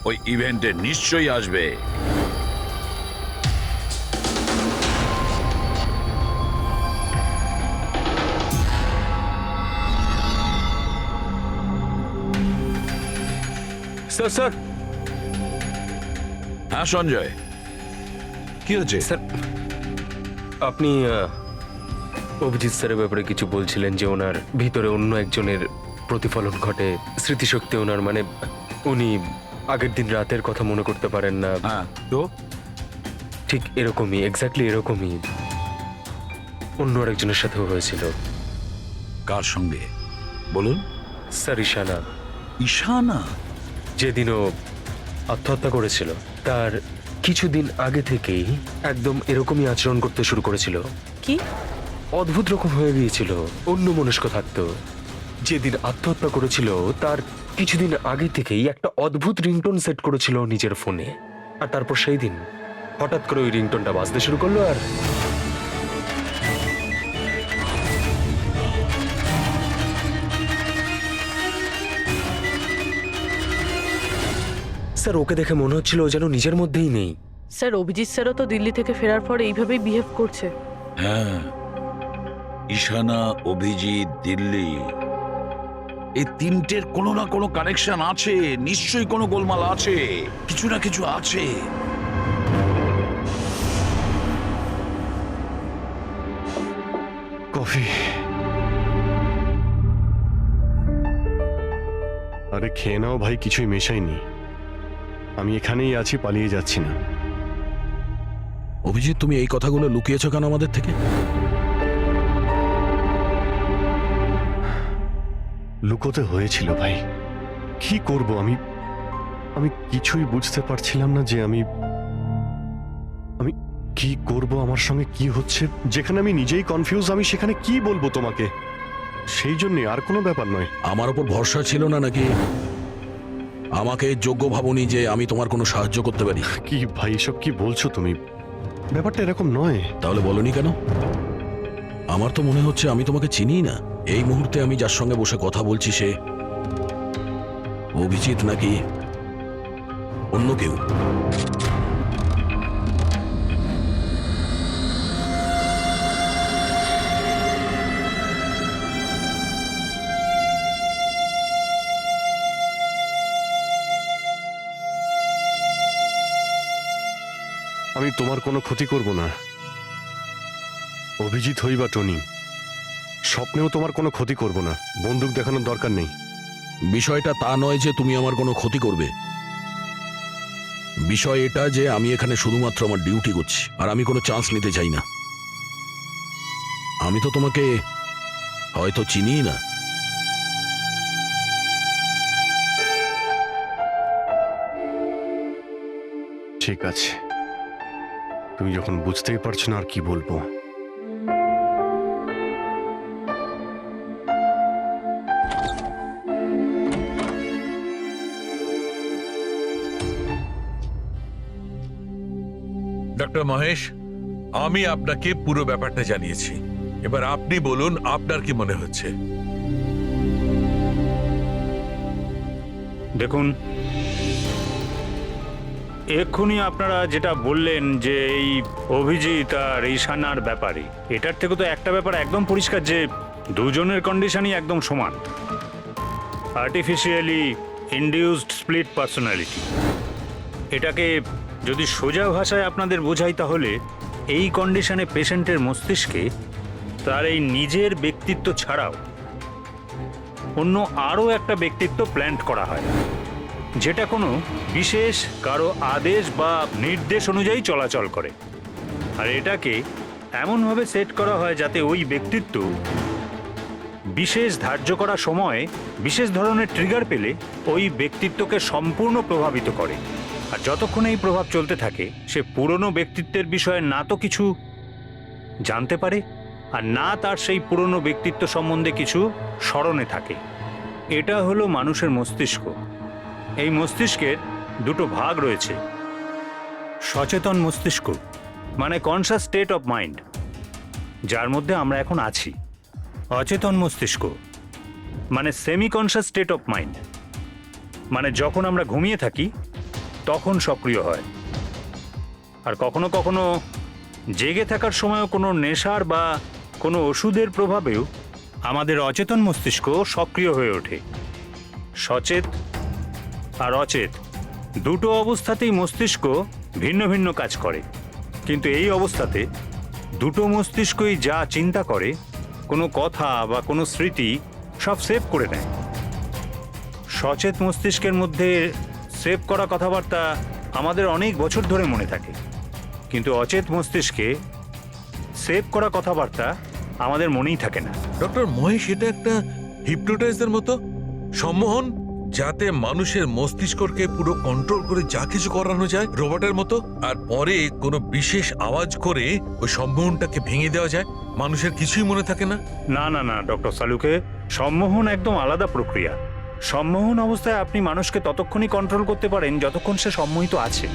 ওই ইভেন্টে নিশ্চয়ই আসবে। স্যার স্যার হ্যাঁ সঞ্জয়, কি হচ্ছে? স্যার আপনি অভিজিৎ স্যারের ব্যাপারে কিছু বলছিলেন যে ওনার ভিতরে অন্য একজনের প্রতিফলন ঘটে, স্মৃতিশক্তি ওনার, মানে উনি আগের দিন রাতের কথা মনে করতে পারেন না। হ্যাঁ, তো ঠিক এরকমই, এক্স্যাক্টলি এরকমই অন্য আরেকজনের সাথেও হয়েছিল। কার সঙ্গে বলুন? স্যার ঈশানা। ঈশানা? যেদিনও আত্মহত্যা করেছিল তার কিছুদিন আগে থেকেই একদম এরকমই আচরণ করতে শুরু করেছিল। কি অদ্ভুত রকম হয়ে গিয়েছিল, অন্য মনস্ক থাকতো। যেদিন আত্মহত্যা করেছিল তার কিছুদিন আগে থেকেই একটা অদ্ভুত রিংটোন সেট করেছিল নিজের ফোনে, আর তারপর সেই দিন হঠাৎ করে ওই রিংটোনটা বাজতে শুরু করলো। আর স্যার ওকে দেখে মনে হচ্ছিল ও যেন নিজের মধ্যেই নেই। স্যার, অভিজিৎ স্যারও তো দিল্লি থেকে ফেরার পর এইভাবেই বিহেভ করছে। হ্যাঁ, ঈশানা, অভিজিৎ, দিল্লি, এই তিনটের কোনো না কোনো কানেকশন আছে, নিশ্চয়ই কোনো গোলমাল আছে, কিছু না কিছু আছে। কফি। আরে খেয়ে নাও ভাই, কিছুই মেশাইনি। আমি এখানেই আছি, পালিয়ে যাচ্ছি না। অভিজিৎ, তুমি এই কথাগুলো লুকিয়েছো কেন আমাদের থেকে? লুকোতে হয়েছিল ভাই, কি করব আমি? আমি কিছুই বুঝতে পারছিলাম না যে আমি কি করব, আমার সঙ্গে কি হচ্ছে। যেখানে আমি নিজেই কনফিউজ, আমি সেখানে কি বলবো তোমাকে? সেই জন্য, আর কোনো ব্যাপার নয়। আমার ওপর ভরসা ছিল না নাকি? আমাকে যোগ্য ভাবনি যে আমি তোমার কোনো সাহায্য করতে পারি? কি ভাই, এসব কি বলছো তুমি? ব্যাপারটা এরকম নয়। তাহলে বলনি কেন? আমার তো মনে হচ্ছে আমি তোমাকে চিনি না। এই মুহূর্তে আমি যার সঙ্গে বসে কথা বলছি সে অভিজিৎ নাকি অন্য কেউ? আমি তোমার কোনো ক্ষতি করব না, অভিজিৎ হই বা টনি। স্বপ্নেও তোমার কোনো ক্ষতি করব না, বন্দুক দেখানোর দরকার নেই। বিষয়টা তা নয় যে তুমি আমার কোনো ক্ষতি করবে। বিষয় এটা যে আমি এখানে শুধুমাত্র আমার ডিউটি করছি, আর আমি কোনো চান্স নিতে চাই না। আমি তো তোমাকে হয়তো চিনি না। ঠিক আছে, তুমি যখন বুঝতেই পারছো না আর কি বলবো। ডক্টর মহেশ, আমি আপনাকে পুরো ব্যাপারটা জানিয়েছি। এবার আপনি বলুন আপনার কি মনে হচ্ছে? দেখুন, এক্ষুনি আপনারা যেটা বললেন যে এই অভিজিৎ আর ঈশানার ব্যাপারে, এটার থেকে তো একটা ব্যাপার একদম পরিষ্কার যে দুজনের কন্ডিশনই একদম সমান। Artificially induced split personality. এটাকে যদি সোজা ভাষায় আপনাদের বোঝাই তাহলে এই কন্ডিশনে পেশেন্টের মস্তিষ্কে তার এই নিজের ব্যক্তিত্ব ছাড়াও অন্য আরও একটা ব্যক্তিত্ব প্ল্যান্ট করা হয়, যেটা কোনো বিশেষ কারো আদেশ বা নির্দেশ অনুযায়ী চলাচল করে। আর এটাকে এমনভাবে সেট করা হয় যাতে ওই ব্যক্তিত্ব বিশেষ ধার্য করা সময়ে বিশেষ ধরনের ট্রিগার পেলে ওই ব্যক্তিত্বকে সম্পূর্ণ প্রভাবিত করে। আর যতক্ষণ এই প্রভাব চলতে থাকে সে পুরনো ব্যক্তিত্বের বিষয়ে না তো কিছু জানতে পারে আর না তার সেই পুরনো ব্যক্তিত্ব সম্বন্ধে কিছু স্মরণে থাকে। এটা হলো মানুষের মস্তিষ্ক। এই মস্তিষ্কের দুটো ভাগ রয়েছে। সচেতন মস্তিষ্ক মানে কনসাস স্টেট অফ মাইন্ড, যার মধ্যে আমরা এখন আছি। অচেতন মস্তিষ্ক মানে semi conscious state of mind, মানে যখন আমরা ঘুমিয়ে থাকি তখন সক্রিয় হয়। আর কখনো কখনো জেগে থাকার সময়ও কোনো নেশার বা কোনো ওষুধের প্রভাবেও আমাদের অচেতন মস্তিষ্ক সক্রিয় হয়ে ওঠে। সচেত আর অচেত দুটো অবস্থাতেই মস্তিষ্ক ভিন্ন ভিন্ন কাজ করে, কিন্তু এই অবস্থাতে দুটো মস্তিষ্কই যা চিন্তা করে, কোনো কথা বা কোনো স্মৃতি সব সেভ করে নেয়। সচেত মস্তিষ্কের মধ্যে সেভ করা কথাবার্তা আমাদের অনেক বছর ধরে মনে থাকে, কিন্তু অচেত মস্তিষ্কে সেভ করা কথাবার্তা আমাদের মনেই থাকে না। ডক্টর মহেশ, এটা একটা হিপনোটাইজের মতো সম্মোহন, যাতে মানুষের মস্তিষ্ককে পুরো কন্ট্রোল করে যা কিছু করানো যায় রোবটের মতো, আর পরে কোনো বিশেষ আওয়াজ করে ওই সম্মোহনটাকে ভেঙে দেওয়া যায়, মানুষের কিছুই মনে থাকে না। না না না ডক্টর সালুকে, সম্মোহন একদম আলাদা প্রক্রিয়া। সম্মোহন অবস্থায় আপনি মানুষকে ততক্ষণই কন্ট্রোল করতে পারেন যতক্ষণ সে সম্মোহিত আছে।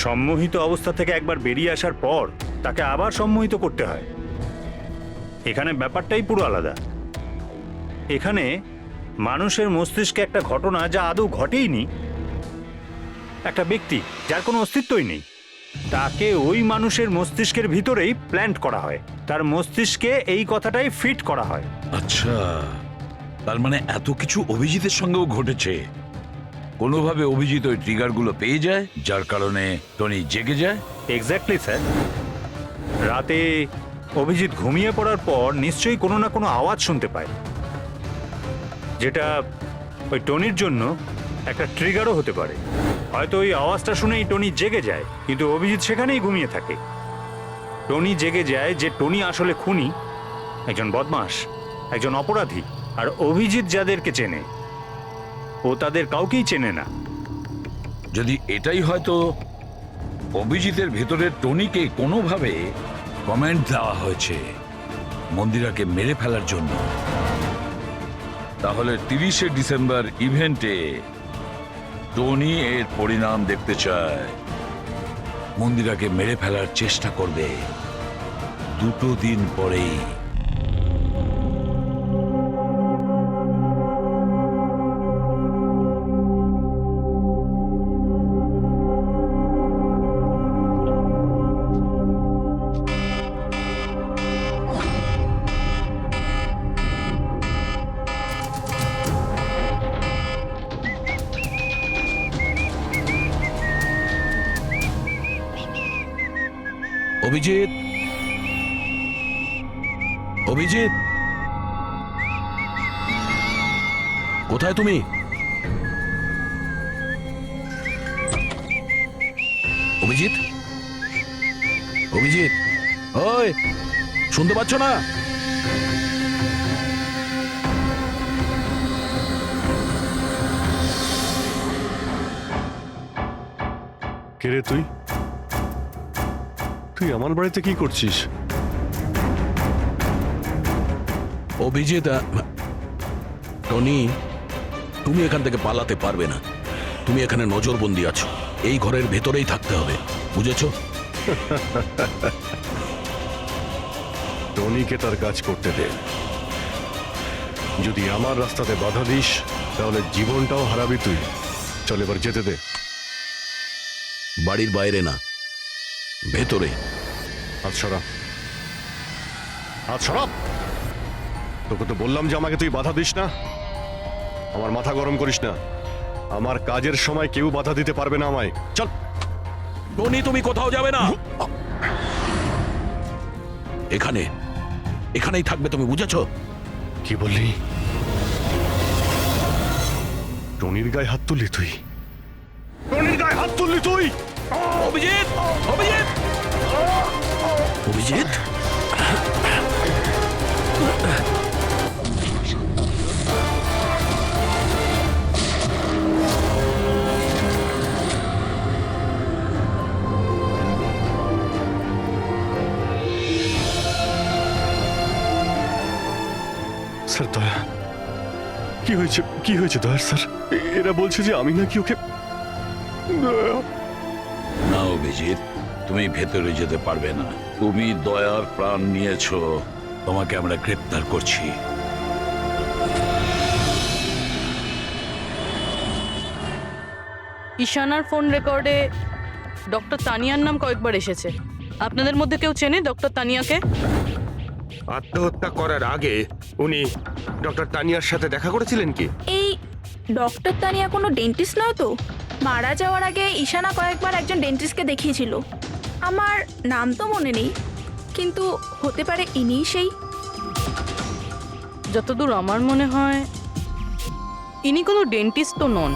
সম্মোহিত অবস্থা থেকে একবার বেরিয়ে আসার পর তাকে আবার সম্মোহিত করতে হয়। এখানে ব্যাপারটাই পুরো আলাদা। এখানে মানুষের মস্তিষ্কে একটা ঘটনা যা আদৌ ঘটেইনি, একটা ব্যক্তি যার কোনো অস্তিত্বই নেই, তাকে ওই মানুষের মস্তিষ্কের ভিতরেই প্ল্যান্ট করা হয়, তার মস্তিষ্কে এই কথাটাই ফিট করা হয়। আচ্ছা, তার মানে এত কিছু অভিজিতের সঙ্গেও ঘটেছে। কোনোভাবে অভিজিৎ ওই ট্রিগারগুলো পেয়ে যায়, যার কারণে টনি জেগে যায়। Exactly sir. রাতে অভিজিৎ ঘুমিয়ে পড়ার পর নিশ্চয়ই কোনো না কোনো আওয়াজ শুনতে পায়, যেটা ওই টনির জন্য একটা ট্রিগারও হতে পারে। হয়তো ওই আওয়াজটা শুনেই টনি জেগে যায়, কিন্তু অভিজিৎ সেখানেই ঘুমিয়ে থাকে। টনি জেগে যায় যে টনি আসলে খুনি, একজন বদমাশ, একজন অপরাধী। আর অভিজিৎ যাদেরকে চেনে ও তাদের কাউকেই চেনে না। যদি এটাই হয়তো অভিজিতের ভেতরের টনিকে কোনোভাবে কমেন্ট দেওয়া হয়েছে মন্দিরাকে মেরে ফেলার জন্য, তাহলে 30শে ডিসেম্বর ইভেন্টে টনি এর পরিণাম দেখতে চায়। মন্দিরাকে মেরে ফেলার চেষ্টা করবে 2 দিন পরেই। অভিজিৎ, অভিজিৎ, কোথায় তুমি? অভিজিৎ, অভিজিৎ, ওই শুনতে পাচ্ছ না? কে রে তুই? তুই আমার বাড়িতে কি করছিস? অভিজিৎ, টনি, তুমি এখান থেকে পালাতে পারবে না। তুমি এখানে নজরবন্দি আছো, এই ঘরের ভেতরেই থাকতে হবে, বুঝেছো? টনিকে তার কাজ করতে দে। যদি আমার রাস্তাতে বাধা দিস তাহলে জীবনটাও হারাবি তুই। চল এবার যেতে দে। বাড়ির বাইরে না, ভেতরে। হাত সরা, হাত সরা। তোকে তো বললাম যে আমাকে তুই বাধা দিস না, আমার মাথা গরম করিস না। আমার কাজের সময় কেউ বাধা দিতে পারবে না আমায়। চল। টনি, তুমি কোথাও যাবে না, এখানেই থাকবে, তুমি বুঝেছো? কি বললি? টনির গায়ে হাত তুললি তুই? টনির গায়ে হাত তুললি তুই? অভিজিৎ, অভিজিৎ, অভিজিৎ, স্যার দয়া, কি হয়েছে? কি হয়েছে দয়ার স্যার? এরা বলছে যে আমি নাকি ওকে... দয়া। না অভিজিৎ, তুমি ভেতরে যেতে পারবে না। তুমি দয়ার প্রাণ নিয়েছো, তোমাকে আমরা গ্রেপ্তার করছি। ঈশানার ফোন রেকর্ডে ডক্টর তানিয়ার নাম কয়েকবার এসেছে। আপনাদের মধ্যে কেউ চেনে ডক্টর তানিয়াকে? আত্মহত্যা করার আগে উনি ডক্টর তানিয়ার সাথে দেখা করেছিলেন কি? এই ডক্টর তানিয়া কোনো ডেন্টিস্ট নয় তো? মারা যাওয়ার আগে ঈশানা কয়েকবার একজন ডেন্টিস্টকে দেখিয়েছিল। আমার নাম তো মনে নেই, কিন্তু হতে পারে ইনিই সেই। যতদূর আমার মনে হয় ইনি কোনো ডেন্টিস্ট তো নন।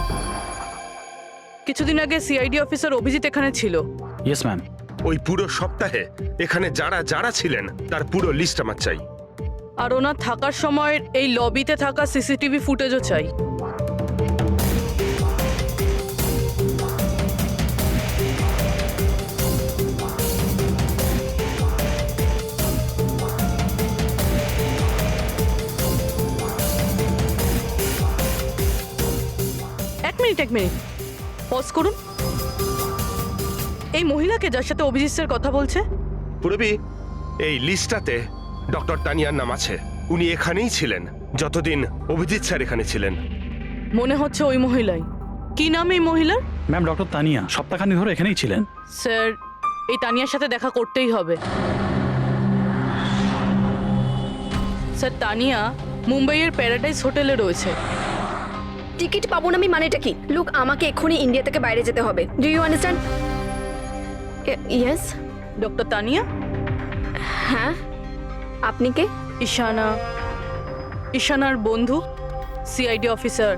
কিছুদিন আগে সিআইডি অফিসার অভিজিৎ এখানে ছিল। Yes ma'am. ওই পুরো সপ্তাহে এখানে যারা যারা ছিলেন তার পুরো লিস্ট আমার চাই। আর ওনার থাকার সময় এই লবিতে থাকা সিসিটিভি ফুটেজও চাই। এক মিনিট পজ করুন। এই মহিলাকে যার সাথে অভিজিৎ স্যার কথা বলছে? পুরবি, এই লিস্টটাতে ডক্টর তানিয়ার নাম আছে। উনি এখানেই ছিলেন যতদিন অভিজিৎ স্যার এখানে ছিলেন। মনে হচ্ছে ওই মহিলাই। কি নাম এই মহিলার? ম্যাম, ডক্টর তানিয়া সপ্তাহখানেক ধরে এখানেই ছিলেন। স্যার, এই তানিয়ার সাথে দেখা করতেই হবে। স্যার, তানিয়া মুম্বাইয়ের প্যারাডাইস হোটেলে রয়েছে। টিকিট পাবো না আমি মানেটা কি? লুক, আমাকে এক্ষুনি ইন্ডিয়া থেকে বাইরে যেতে হবে। Do you understand? Yes. Doctor Tania? হ্যাঁ, আপনি কে? ঈশানার বন্ধু, সিআইডি অফিসার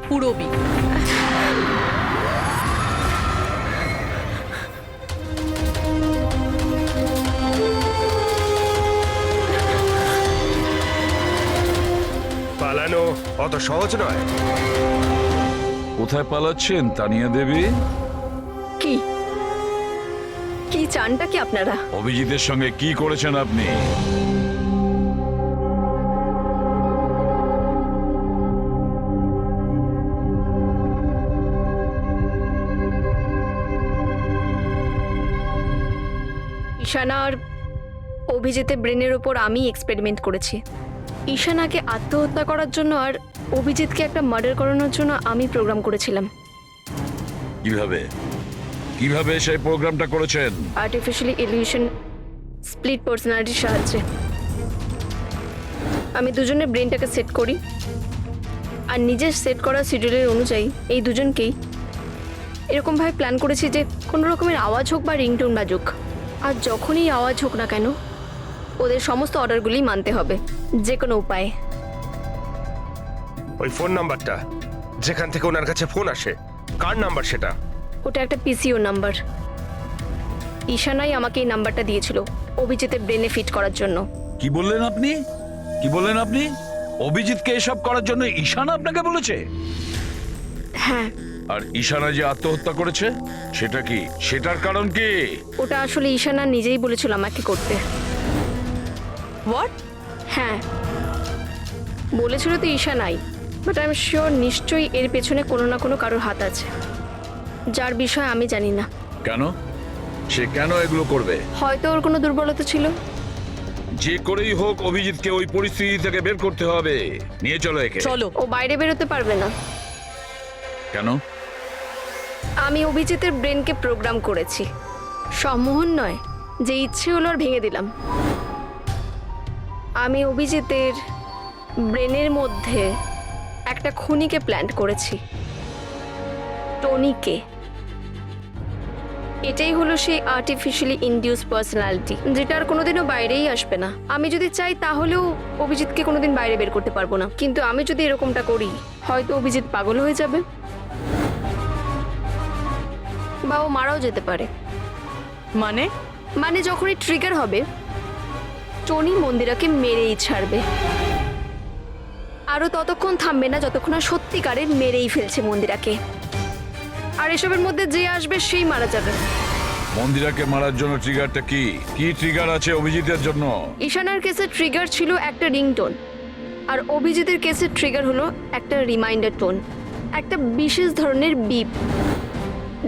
পুরবী। পালানো অত সহজ নয়। কোথায় পালাচ্ছেন তানিয়া দেবী? কি কি চানটা কি আপনারা? অভিজিতের সঙ্গে কি করেছেন আপনি? ঈশানা আর অভিজিতের ব্রেনের ওপর আমি এক্সপেরিমেন্ট করেছি। ঈশানাকে আত্মহত্যা করার জন্য আর অভিজিৎকে একটা মার্ডার করানোর জন্য আমি প্রোগ্রাম করেছিলাম। কিভাবে কিভাবে সেই প্রোগ্রামটা করেছেন? আর্টিফিশিয়ালি ইলিউশন স্প্লিট পার্সোনালিটির সাহায্যে আমি দুজনের ব্রেনটাকে সেট করি, আর নিজের সেট করা শিডিউলের অনুযায়ী এই দুজনকেই এরকমভাবে প্ল্যান করেছি যে কোনো রকমের আওয়াজ হোক বা রিংটোন বাজুক, আর যখনই আওয়াজ হোক না কেন ওদের সমস্ত অর্ডারগুলি মানতে হবে যে কোনো উপায়ে। ওই ফোন নাম্বারটা যেখান থেকে ওনার কাছে ফোন আসে, কার নাম্বার সেটা? ওটা একটা পিসিও নাম্বার। ঈশানাই আমাকে এই নাম্বারটা দিয়েছিল অভিজিতের ব্রেনে ফিট করার জন্য। কি বললেন আপনি? কি বললেন আপনি? অভিজিৎকে এসব করার জন্য ঈশানা আপনাকে বলেছে? হ্যাঁ। আর ঈশানা যে আত্মহত্যা করেছে সেটা কি? সেটার কারণ কি? ওটা আসলে ঈশানা নিজেই বলেছিল আমাকে করতে। হোয়াট? হ্যাঁ, বলেছিল তো ঈশানাই, বাট আই এম শিওর নিশ্চয়ই এর পেছনে কোনো না কোনো কারোর হাত আছে, যার বিষয়ে আমি জানি না। কেন? সে কেন এগুলো করবে? হয়তো ওর কোনো দুর্বলতা ছিল। যে করেই হোক অভিজিৎকে ওই পরিস্থিতি থেকে বের করতে হবে। নিয়ে চলো একে। চলো। ও বাইরে বেরোতে পারবে না। কেন? আমি অভিজিতের ব্রেনকে প্রোগ্রাম করেছি। সম্মোহন নয়, যে ইচ্ছে হলো আর ভেঙে দিলাম। আমি অভিজিতের ব্রেনের মধ্যে একটা খুনিকে প্ল্যান্ট করেছি, টনিকে। এটাই হলো সেই আর্টিফিশিয়ালি ইনডিউস পার্সোনালিটি, যেটা আর কোনোদিনও বাইরেই আসবে না। আমি যদি চাই তাহলেও অভিজিৎকে কোনোদিন বাইরে বের করতে পারবো না, কিন্তু আমি যদি এরকমটা করি হয়তো অভিজিৎ পাগল হয়ে যাবে বা ও মারাও যেতে পারে। মানে যখনই ট্রিগার হবে টনি মন্দিরাকে মেরেই ছাড়বে, আরও ততক্ষণ থামবে না যতক্ষণ না সত্যিকারের মেরেই ফেলছে মন্দিরাকে। আর এসবের মধ্যে যে আসবে সেই মারা যাবে। মন্দিরাকে মারার জন্য ট্রিগারটা কি ট্রিগার আছে অভিজিতের জন্য? ঈশানার কেসে ট্রিগার ছিল একটা রিংটোন, আর অভিজিতের কেসে ট্রিগার হলো একটা রিমাইন্ডার টোন, একটা বিশেষ ধরনের বিপ,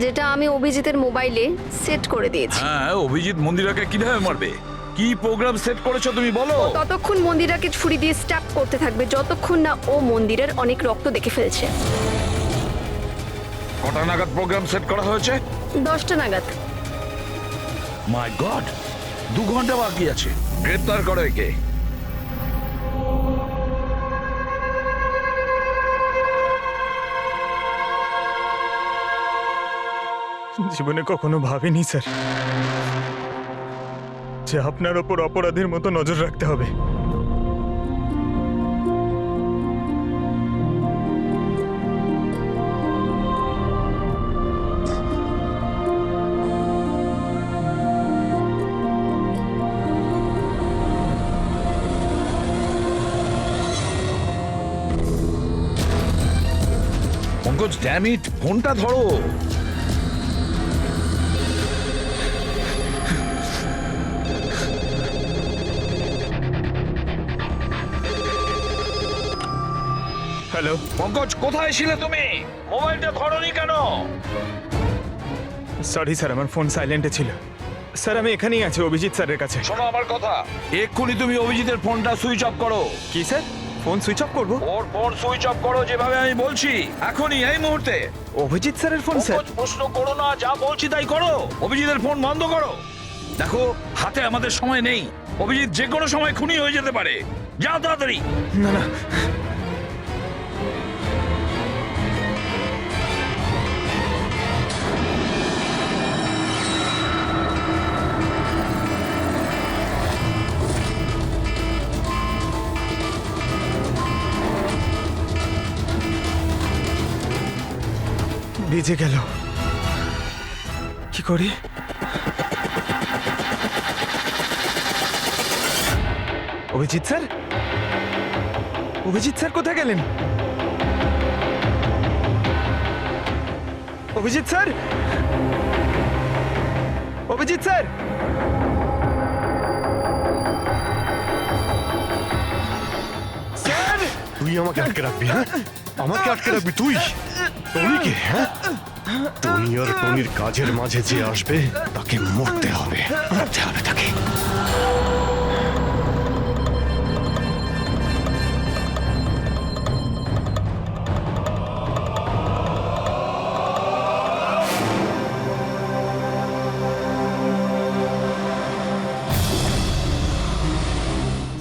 যেটা আমি অভিজিতের মোবাইলে সেট করে দিয়েছি। হ্যাঁ, অভিজিৎ মন্দিরাকে কিভাবে মারবে? কি প্রোগ্রাম সেট করেছো তুমি বলো? ততক্ষণ মন্দিরাকে ছুরি দিয়ে স্ট্যাপ করতে থাকবে যতক্ষণ না ও মন্দিরের অনেক রক্ত দেখে ফেলছে। কটা নাগাদ প্রোগ্রাম সেট করা হয়েছে? 10টা নাগাদ। মাই গড, 2 ঘন্টা বাকি আছে। গ্রেপ্তার করো একে। জীবনে কখনো ভাবিনি স্যার যে আপনার ওপর অপরাধের মতো নজর রাখতে হবে। পঙ্কজ, ড্যাম ইট, ফোনটা ধরো। হ্যালো পঙ্কজ, কোথায় ছিলে তুমি? মোবাইলটা ধরোনি কেন? সরি স্যার, আমার ফোন সাইলেন্টে ছিল। স্যার আমি এখানেই আছি অভিজিৎ স্যারের কাছে। শোনো আমার কথা, এক্ষুনি তুমি অভিজিতের ফোনটা সুইচ অফ করো। কি স্যার, ফোন সুইচ অফ করবো? ওর ফোন সুইচ অফ করো যেভাবে আমি বলছি, এখনই, এই মুহূর্তে। অভিজিৎ স্যারের ফোন স্যার? পঙ্কজ, প্রশ্ন করো না, যা বলছি তাই করো। অভিজিতের ফোন বন্ধ করো। দেখো, হাতে আমাদের সময় নেই। অভিজিৎ যে কোনো সময় খুনি হয়ে যেতে পারে। যাও তাড়াতাড়ি। না না, ভিজে গেল, কি করি? অভিজিৎ স্যার, অভিজিৎ স্যার কোথায় গেলেন? Abhijit sir, Abhijit sir, sir! তুই আমাকে আটকে রাখবি? হ্যাঁ, আমাকে আটকে রাখবি তুই? টনিকে? হ্যাঁ, টনি আর টনির কাজের মাঝে যে আসবে তাকে মরতে হবে, মরতে হবে তাকে।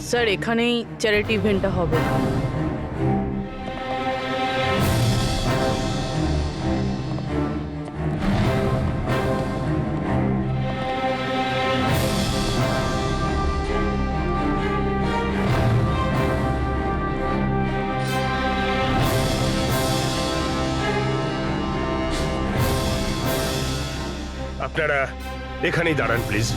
স্যার এখানেই চ্যারিটি ইভেন্টটা হবে। আপনারা এখানেই দাঁড়ান please.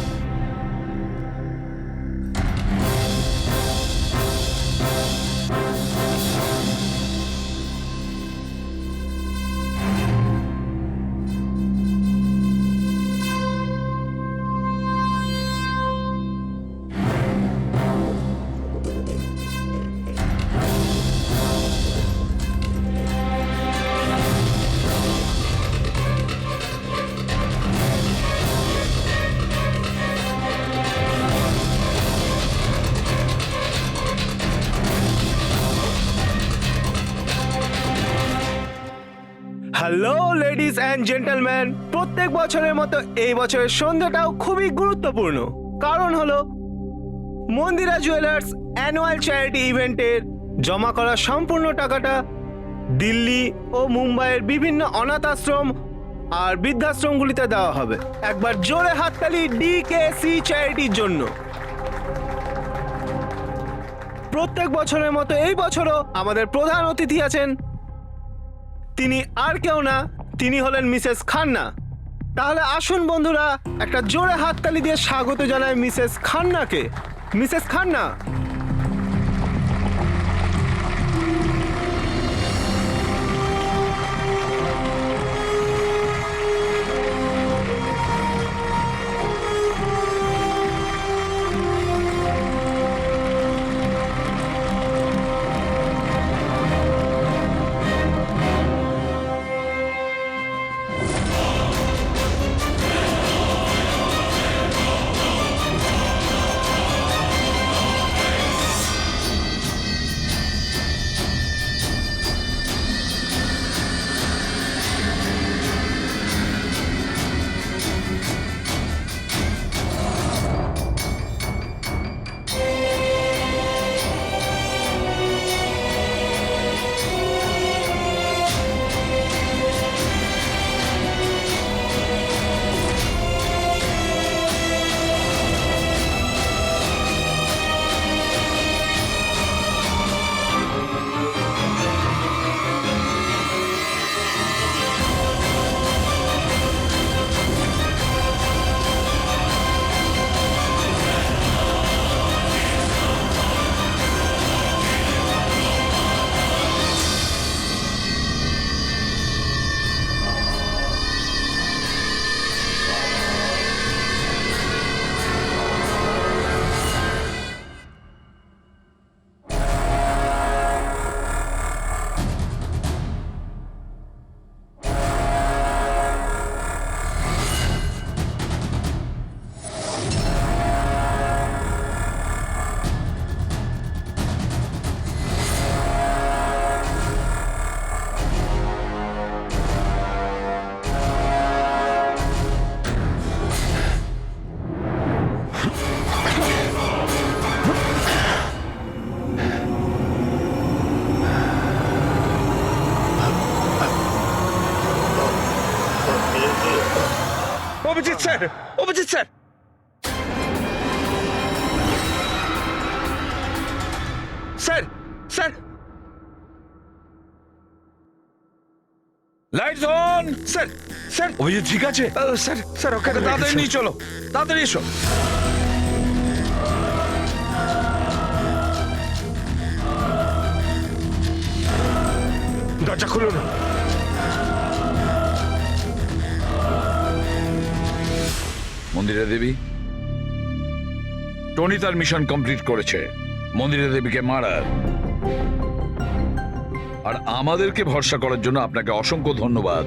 Hello ladies and gentleman, প্রত্যেক বছরের মতো এই বছরের সন্ধ্যাটাও খুবই গুরুত্বপূর্ণ। কারণ হলো মন্দিরা জুয়েলার্স অ্যানুয়াল চ্যারিটি ইভেন্টের জমা করা সম্পূর্ণ টাকাটা দিল্লি ও মুম্বাইয়ের বিভিন্ন অনাথ আশ্রম আর বৃদ্ধাশ্রমগুলিতে দেওয়া হবে। একবার জোরে হাততালি ডিকেসি চ্যারিটির জন্য। প্রত্যেক বছরের মতো এই বছরও আমাদের প্রধান অতিথি আছেন। তিনি আর কেউ না, তিনি হলেন মিসেস খান্না। তাহলে আসুন বন্ধুরা, একটা জোরে হাততালি দিয়ে স্বাগত জানাই মিসেস খান্নাকে। Mrs Khanna, Abhijit sir, Abhijit sir, sir, sir, lights on. Sir, sir, Abhijit ঠিক আছে? স্যার, স্যার, ওকে তাড়াতাড়ি নিয়ে চলো, তাড়াতাড়ি এসো। দরজা খুলুন। মন্দিরা দেবী, টনি তার মিশন কমপ্লিট করেছে, মন্দিরা দেবীকে মারার। আর আমাদেরকে ভরসা করার জন্য আপনাকে অসংখ্য ধন্যবাদ।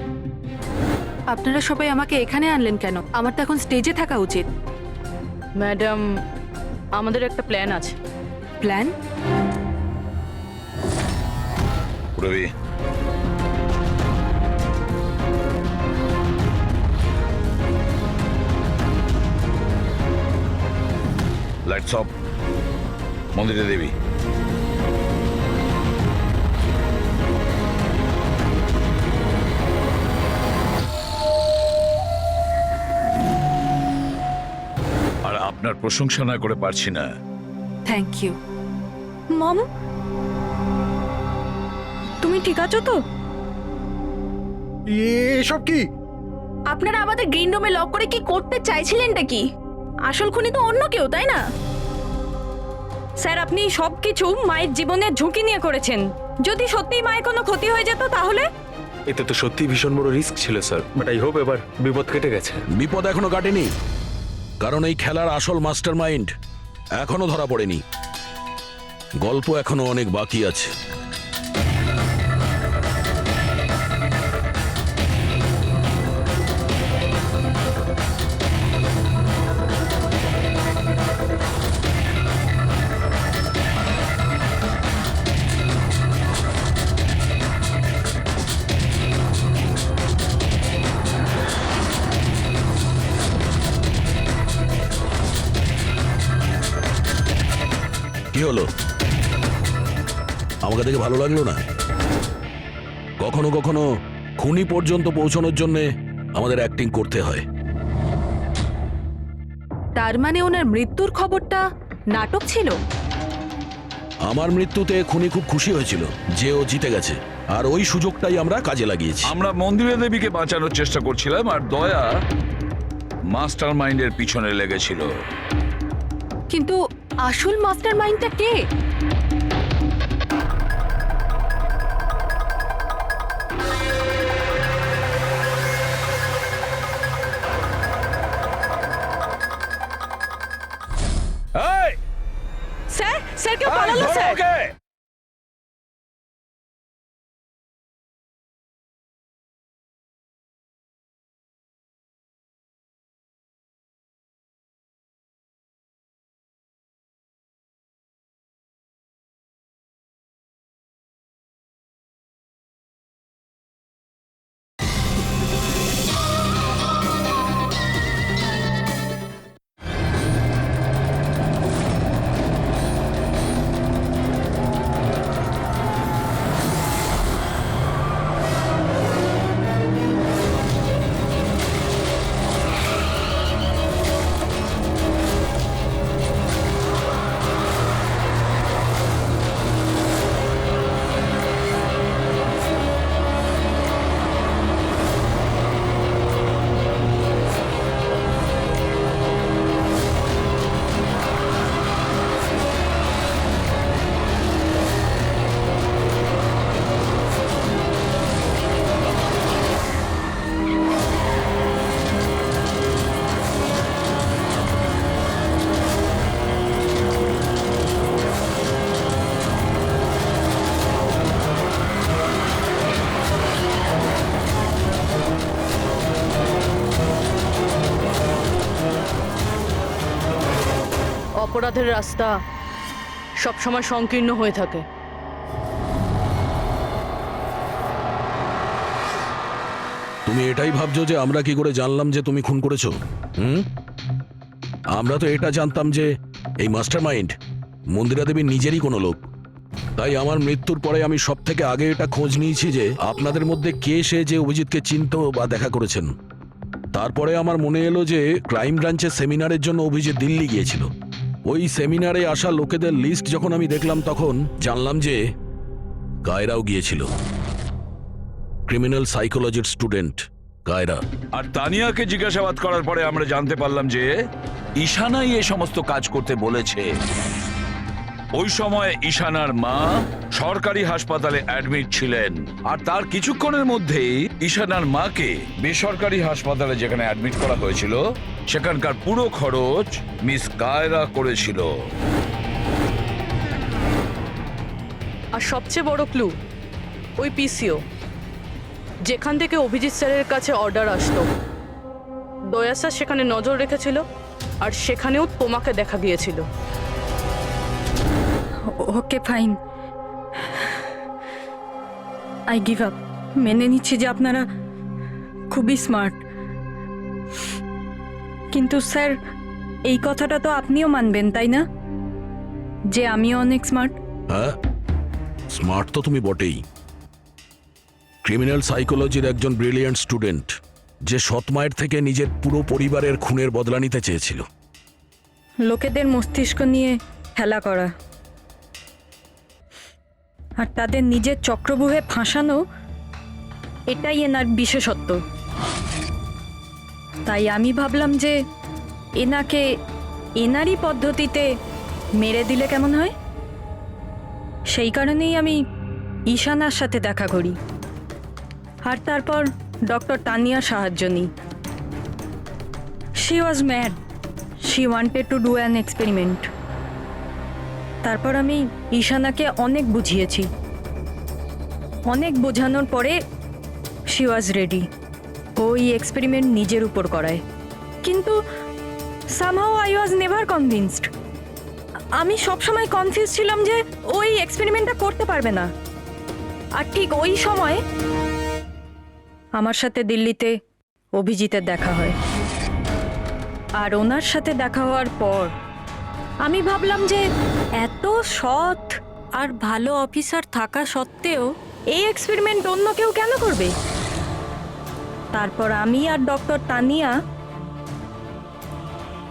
আপনারা সবাই আমাকে এখানে আনলেন কেন? আমার তো এখন স্টেজে থাকা উচিত। ম্যাডাম, আমাদের একটা প্ল্যান আছে। Plan? Rabi, lights off. Mandira Devi, আর আপনার প্রশংসা না করে পারছি না। Thank you. মম, তুমি ঠিক আছো তো? এসব কি? আপনারা আমাদের গ্রিন রুমে লক করে কি করতে চাইছিলেনটা কি? আসল খুনি তো অন্য কেউ, তাই না? স্যার, আপনি সবকিছু মায়ের জীবনের ঝুঁকি নিয়ে করেছেন। যদি সত্যিই মায়ের কোনো ক্ষতি হয়ে যেত তাহলে? এতে তো সত্যি ভীষণ বড় রিস্ক ছিল স্যার, বাট আই হোপ এবার বিপদ কেটে গেছে। বিপদ এখনো কাটেনি, কারণ এই খেলার আসল মাস্টার মাইন্ড এখনো ধরা পড়েনি। গল্প এখনো অনেক বাকি আছে। হলো? আমাকে দেখে ভালো লাগলো না? কখনো কখনো খুনি পর্যন্ত পৌঁছানোর জন্য আমাদের অ্যাক্টিং করতে হয়। তার মানে ওনার মৃত্যুর খবরটা নাটক ছিল? আমার মৃত্যুতে খুনি খুব খুশি হয়েছিল যে ও জিতে গেছে, আর ওই সুযোগটাই আমরা কাজে লাগিয়েছি। আমরা মন্দিরা দেবীকে বাঁচানোর চেষ্টা করছিলাম, আর দয়া মাস্টার মাইন্ডের পিছনে লেগেছিল। কিন্তু আসল মাস্টার মাইন্ডটা কে? এই, স্যার, স্যার কেউ এই, পালালো ধরো স্যার। ওকে! অপরাধের রাস্তা সবসময় সংকীর্ণ হয়ে থাকে। তুমি এটাই ভাবছো যে আমরা কি করে জানলাম যে তুমি খুন করেছো? আমরা তো এটা জানতাম যে এই মাস্টারমাইন্ড মন্দিরা দেবীর নিজেরই কোনো লোক। তাই আমার মৃত্যুর পরে আমি সব থেকে আগে এটা খোঁজ নিয়েছি যে আপনাদের মধ্যে কে সে যে অভিজিৎকে চিনতো বা দেখা করেছেন। তারপরে আমার মনে এলো যে ক্রাইম ব্রাঞ্চের সেমিনারের জন্য অভিজিৎ দিল্লি গিয়েছিল। ওই সেমিনারে আসা লোকেদের লিস্ট যখন আমি দেখলাম তখন জানলাম যে কায়রাও গিয়েছিল। ক্রিমিনাল সাইকোলজির স্টুডেন্ট কায়রা। আর তানিয়াকে জিজ্ঞাসাবাদ করার পরে আমরা জানতে পারলাম যে ঈশানাই এই সমস্ত কাজ করতে বলেছে। ওই সময় ঈশানার মা সরকারি হাসপাতালে অ্যাডমিট ছিলেন, আর তার কিছুক্ষণের মধ্যেই ঈশানার মাকে বেসরকারি হাসপাতালে যেখানে অ্যাডমিট করা হয়েছিল সেখানকার পুরো খরচ মিস কায়রা করেছিল। আর সবচেয়ে বড় ক্লু, ওই পিসিও যেখান থেকে অভিজিৎ স্যারের কাছে অর্ডার আসতো, দয়া স্যার সেখানে নজর রেখেছিল, আর সেখানেও তোমাকে দেখা গিয়েছিল। Okay fine, I give up. মেনে নিচ্ছি যে আপনারা খুবই স্মার্ট, কিন্তু স্যার এই কথাটা তো আপনিও মানবেন তাই না, যে আমিও অনেক স্মার্ট? হ্যাঁ, স্মার্ট তো তুমি বটেই। ক্রিমিনাল সাইকোলজির একজন ব্রিলিয়ান্ট স্টুডেন্ট যে সৎ মায়ের থেকে নিজের পুরো পরিবারের খুনের বদলা নিতে চেয়েছিল। লোকেদের মস্তিষ্ক নিয়ে খেলা করা আর তাদের নিজের চক্রব্যূহে ফাঁসানো, এটাই এনার বিশেষত্ব। তাই আমি ভাবলাম যে এনাকে এনারই পদ্ধতিতে মেরে দিলে কেমন হয়। সেই কারণেই আমি ঈশানার সাথে দেখা করি, আর তারপর ডক্টর তানিয়ার সাহায্য নিই। She was mad, she wanted to do an experiment. তারপর আমি ঈশানাকে অনেক বুঝিয়েছি, অনেক বোঝানোর পরে শি ওয়াজ রেডি। ওই এক্সপেরিমেন্ট নিজের উপর করায়, কিন্তু somehow I was never convinced. আমি সবসময় কনফিউজ ছিলাম যে ওই এক্সপেরিমেন্টটা করতে পারবে না। আর ঠিক ওই সময় আমার সাথে দিল্লিতে অভিজিতের দেখা হয়, আর ওনার সাথে দেখা হওয়ার পর আমি ভাবলাম যে এত সৎ আর ভালো অফিসার থাকা সত্ত্বেও এই এক্সপেরিমেন্ট অন্য কেউ কেন করবে? তারপর আমি আর ডক্টর তানিয়া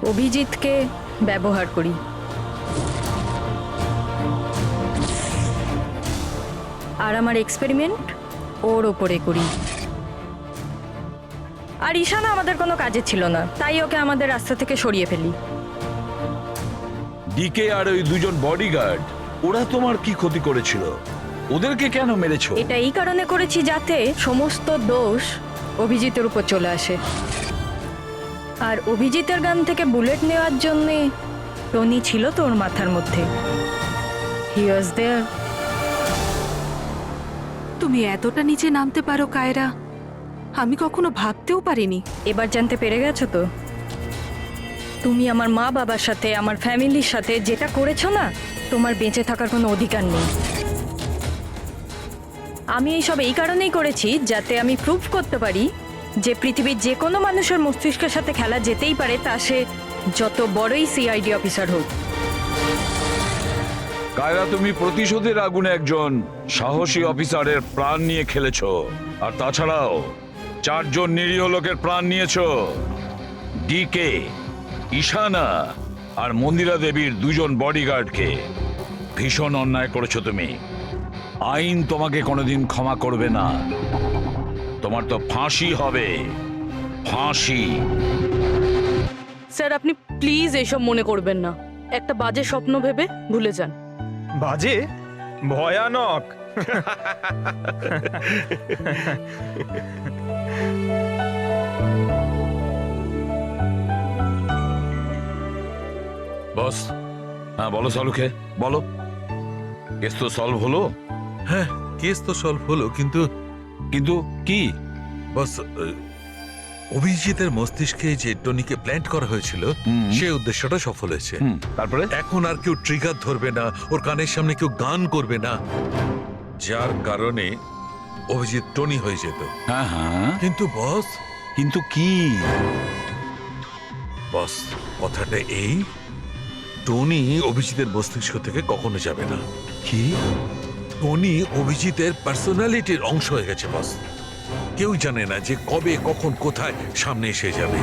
অভিজিৎকে ব্যবহার করি। আর আমার এক্সপেরিমেন্ট ওর ওপরে করি। আর ঈশানা আমাদের কোনো কাজে ছিল না, তাই ওকে আমাদের রাস্তা থেকে সরিয়ে ফেলি। ডিকে আর ওই দুজন বডিগার্ড, ওরা তোমার কি ক্ষতি করেছিল? ওদেরকে কেন মেরেছো? এটা এই কারণে করেছি যাতে সমস্ত দোষ অভিজিতের উপর চলে আসে। আর অভিজিতের গান থেকে বুলেট নেওয়ার জন্য টনি ছিল তোর মাথার মধ্যে। হি ওয়াজ দেয়ার। তুমি এতটা নিচে নামতে পারো কায়রা, আমি কখনো ভাবতেও পারিনি। এবার জানতে পেরে গেছো তো? তুমি আমার মা বাবার সাথে, আমার ফ্যামিলির সাথে যেটা করেছো না, তোমার বেঁচে থাকার কোনো অধিকার নেই। আমি এইসব এই কারণেই করেছি যাতে আমি প্রুভ করতে পারি যে পৃথিবীর যে কোনো মানুষের মস্তিষ্কের সাথে খেলা যেতেই পারে, তা সে যত বড়ই সিআইডি অফিসার হোক। কায়রা, তুমি প্রতিশোধের আগুনে একজন সাহসী অফিসারের প্রাণ নিয়ে খেলেছো। আর তাছাড়াও 4 জন নিরীহ লোকের প্রাণ নিয়েছো। ডিকে, ঈশানা আর মন্দিরা দেবীর 2 জন বডিগার্ডকে। ভীষণ অন্যায় করেছো তুমি। আইন তোমাকে কোনোদিন ক্ষমা করবে না। তোমার তো ফাঁসি হবে, ফাঁসি। স্যার, আপনি প্লিজ এসব মনে করবেন না। একটা বাজে স্বপ্ন ভেবে ভুলে যান। বাজে? ভয়ানক। বস, হ্যাঁ বলো সালুকে, বলো। কেস তো সলভ হলো। হ্যাঁ, কেস তো সলভ হলো, কিন্তু কিন্তু কি? বস, অভিজিতের মস্তিষ্কে যে টনিকে প্ল্যান্ট করা হয়েছিল, সেই উদ্দেশ্যটা সফল হয়েছে। তারপরে এখন আর কেউ ট্রিগার ধরবে না, ওর কানের সামনে কেউ গান করবে না, যার কারণে অভিজিৎ টনি হয়ে যেত। হ্যাঁ হ্যাঁ, কিন্তু বস, কিন্তু কি? বস, কথাটা এই, টনি অভিজিতের মস্তিষ্ক থেকে কখনো যাবে না। কি? টনি অভিজিতের পার্সোনালিটির অংশ হয়ে গেছে বস। কেউ জানে না যে কবে, কখন, কোথায় সামনে এসে যাবে।